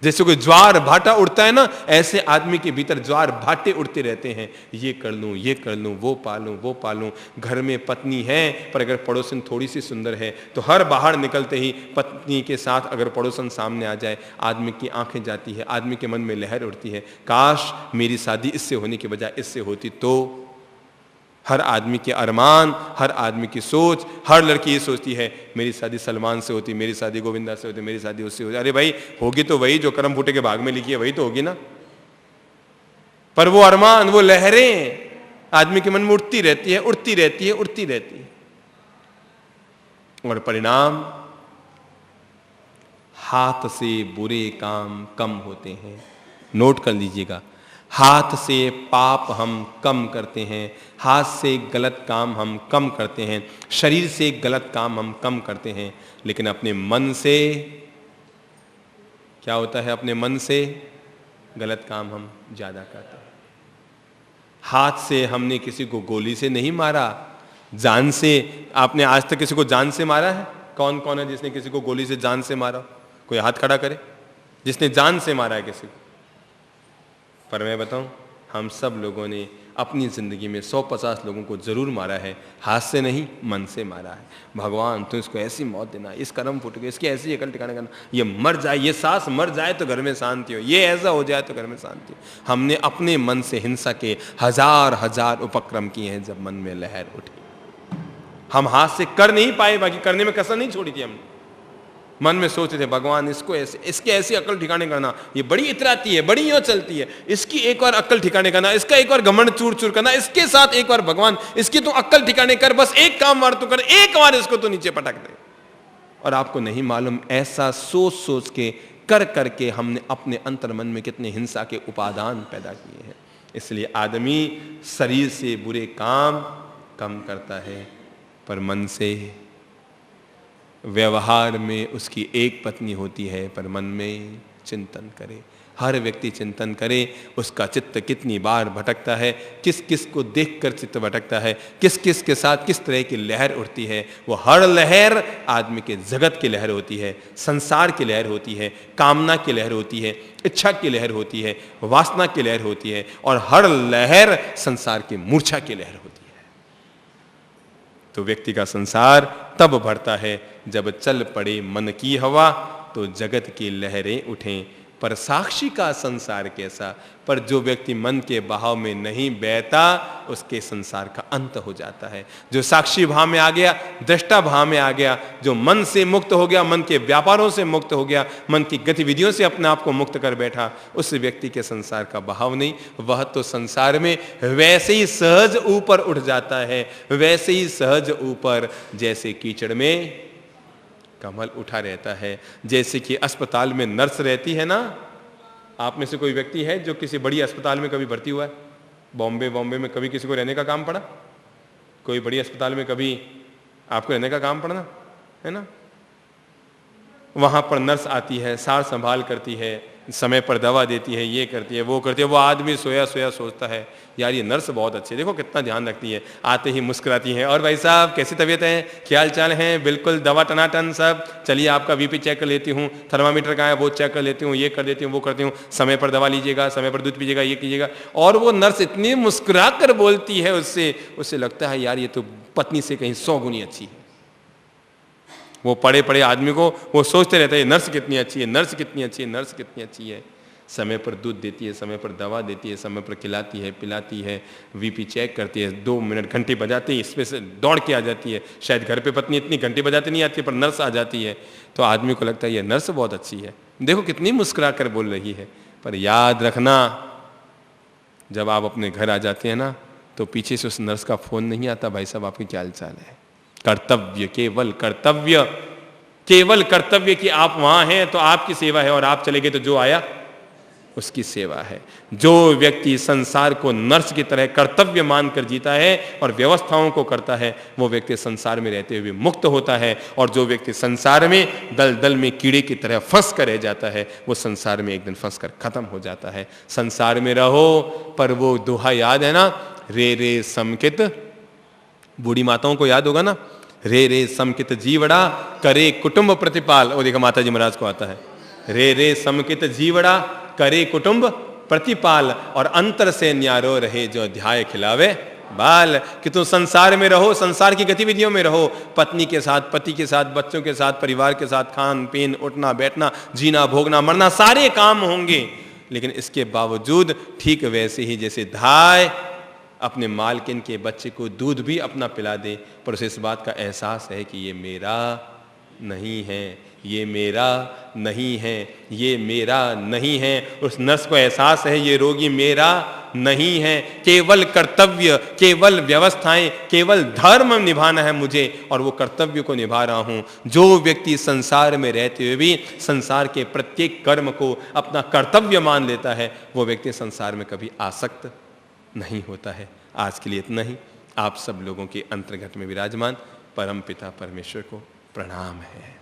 जैसे कोई ज्वार भाटा उड़ता है ना, ऐसे आदमी के भीतर ज्वार भाटे उड़ते रहते हैं। ये कर लूं, ये कर लूं, वो पालूं, वो पालूं। घर में पत्नी है, पर अगर पड़ोसन थोड़ी सी सुंदर है तो हर बाहर निकलते ही पत्नी के साथ अगर पड़ोसन सामने आ जाए, आदमी की आंखें जाती है, आदमी के मन में लहर उठती है, काश मेरी शादी इससे होने के बजाय इससे होती तो। हर आदमी के अरमान, हर आदमी की सोच, हर लड़की ये सोचती है मेरी शादी सलमान से होती, मेरी शादी गोविंदा से होती, मेरी शादी उससे होती। अरे भाई, होगी तो वही जो करम फूटे के भाग में लिखी है, वही तो होगी ना। पर वो अरमान, वो लहरें आदमी के मन में उठती रहती है, उठती रहती है, उठती रहती है, और परिणाम हाथ से बुरे काम कम होते हैं। नोट कर लीजिएगा, हाथ से पाप हम कम करते हैं, हाथ से गलत काम हम कम करते हैं, शरीर से गलत काम हम कम करते हैं, लेकिन अपने मन से क्या होता है? अपने मन से गलत काम हम ज्यादा करते हैं। हाथ से हमने किसी को गोली से नहीं मारा, जान से। आपने आज तक किसी को जान से मारा है? कौन कौन है जिसने किसी को गोली से जान से मारा? कोई हाथ खड़ा करे जिसने जान से मारा है किसी को। पर मैं बताऊं, हम सब लोगों ने अपनी ज़िंदगी में 150 लोगों को ज़रूर मारा है, हाथ से नहीं मन से मारा है। भगवान तो इसको ऐसी मौत देना, इस कर्म फूट गए, इसकी ऐसी अकल ठिकाने करना, ये मर जाए, ये सास मर जाए तो घर में शांति हो, ये ऐसा हो जाए तो घर में शांति हो। हमने अपने मन से हिंसा के हजार उपक्रम किए हैं जब मन में लहर उठी। हम हाथ से कर नहीं पाए, बाकी करने में कसर नहीं छोड़ी थी हमने। मन में सोचते थे भगवान इसको ऐसे, इसके ऐसी अकल ठिकाने करना, ये बड़ी इतराती है, बड़ी यूं चलती है, इसकी एक बार अकल ठिकाने करना, इसका एक बार घमंड चूर चूर करना, इसके साथ एक बार भगवान इसकी तो अकल ठिकाने कर, बस एक काम बार तो कर, एक बार इसको तो नीचे पटक दे। और आपको नहीं मालूम ऐसा सोच सोच के कर करके हमने अपने अंतर मन में कितने हिंसा के उपादान पैदा किए हैं। इसलिए आदमी शरीर से बुरे काम कम करता है, पर मन से। व्यवहार में उसकी एक पत्नी होती है, पर मन में चिंतन करे। हर व्यक्ति चिंतन करे उसका चित्त कितनी बार भटकता है, किस किस को देखकर चित्त भटकता है, किस किस के साथ किस तरह की लहर उठती है। वो हर लहर आदमी के जगत की लहर होती है, संसार की लहर होती है, कामना की लहर होती है, इच्छा की लहर होती है, वासना की लहर होती है, और हर लहर संसार की मूर्छा की लहर होती है। तो व्यक्ति का संसार तब भरता है जब चल पड़े मन की हवा, तो जगत की लहरें उठें। पर साक्षी का संसार कैसा? पर जो व्यक्ति मन के बहाव में नहीं बहता, उसके संसार का अंत हो जाता है। जो साक्षी भाव में आ गया, दृष्टा भाव में आ गया, जो मन से मुक्त हो गया, मन के व्यापारों से मुक्त हो गया, मन की गतिविधियों से अपने आप को मुक्त कर बैठा, उस व्यक्ति के संसार का बहाव नहीं। वह तो संसार में वैसे ही सहज ऊपर उठ जाता है, वैसे ही सहज ऊपर जैसे कीचड़ में कमल उठा रहता है। जैसे कि अस्पताल में नर्स रहती है ना, आप में से कोई व्यक्ति है जो किसी बड़ी अस्पताल में कभी भर्ती हुआ है? बॉम्बे में कभी किसी को रहने का काम पड़ा? कोई बड़ी अस्पताल में कभी आपको रहने का काम पड़ा है ना? वहां पर नर्स आती है, सार संभाल करती है, समय पर दवा देती है, ये करती है, वो करती है। वो आदमी सोया सोया सोचता है यार ये नर्स बहुत अच्छी है, देखो कितना ध्यान रखती है। आते ही मुस्कुराती है, और भाई साहब कैसी तबीयत है, क्या हाल चाल है, बिल्कुल दवा टनाटन सब, चलिए आपका बीपी चेक कर लेती हूँ, थर्मामीटर कहाँ है वो चेक कर लेती हूँ, ये कर देती हूँ, वो करती हूँ, समय पर दवा लीजिएगा, समय पर दूध पीजिएगा, ये कीजिएगा। और वो नर्स इतनी मुस्कुरा कर बोलती है, उससे लगता है यार ये तो पत्नी से कहीं 100 गुनी अच्छी है। वो पड़े पड़े आदमी को वो सोचते रहते हैं नर्स कितनी अच्छी है, नर्स कितनी अच्छी है, नर्स कितनी अच्छी है। समय पर दूध देती है, समय पर दवा देती है, समय पर खिलाती है, पिलाती है, बीपी चेक करती है, 2 मिनट घंटी बजाती है, इसमें से दौड़ के आ जाती है। शायद घर पे पत्नी इतनी घंटी बजाती नहीं आती, पर नर्स आ जाती है तो आदमी को लगता है ये नर्स बहुत अच्छी है, देखो कितनी मुस्कुरा कर बोल रही है। पर याद रखना, जब आप अपने घर आ जाते हैं ना, तो पीछे से उस नर्स का फोन नहीं आता, भाई साहब आपके क्या हाल चाल है। कर्तव्य, केवल कर्तव्य, केवल कर्तव्य कि आप वहां हैं तो आपकी सेवा है, और आप चले गए तो जो आया उसकी सेवा है। जो व्यक्ति संसार को नर्स की तरह कर्तव्य मानकर जीता है और व्यवस्थाओं को करता है, वो व्यक्ति संसार में रहते हुए मुक्त होता है। और जो व्यक्ति संसार में दलदल में कीड़े की तरह फंस कर रह जाता है, वो संसार में एक दिन फंस कर खत्म हो जाता है। संसार में रहो, पर वो दोहा याद है ना, रे रे समकित, बूढ़ी माताओं को याद होगा ना, रे रे समकित जीवड़ा करे कुटुंब प्रतिपाल। वो देखो माता जी महाराज को आता है, रे रे समकित जीवड़ा करे कुटुंब प्रतिपाल, और अंतर से न्यारो रहे जो ध्याय खिलावे बाल। कि तुम संसार में रहो, संसार की गतिविधियों में रहो, पत्नी के साथ, पति के साथ, बच्चों के साथ, परिवार के साथ, खान पीन, उठना बैठना, जीना भोगना मरना, सारे काम होंगे। लेकिन इसके बावजूद ठीक वैसे ही जैसे धाय अपने मालकिन के बच्चे को दूध भी अपना पिला दे, पर उसे इस बात का एहसास है कि ये मेरा नहीं है, ये मेरा नहीं है, ये मेरा नहीं है। उस नर्स को एहसास है ये रोगी मेरा नहीं है। केवल कर्तव्य, केवल व्यवस्थाएं, केवल धर्म निभाना है मुझे, और वो कर्तव्य को निभा रहा हूं। जो व्यक्ति संसार में रहते हुए भी संसार के प्रत्येक कर्म को अपना कर्तव्य मान लेता है, वो व्यक्ति संसार में कभी आसक्त नहीं होता है। आज के लिए इतना ही। आप सब लोगों के अंतर्गत में विराजमान परम पिता परमेश्वर को प्रणाम है।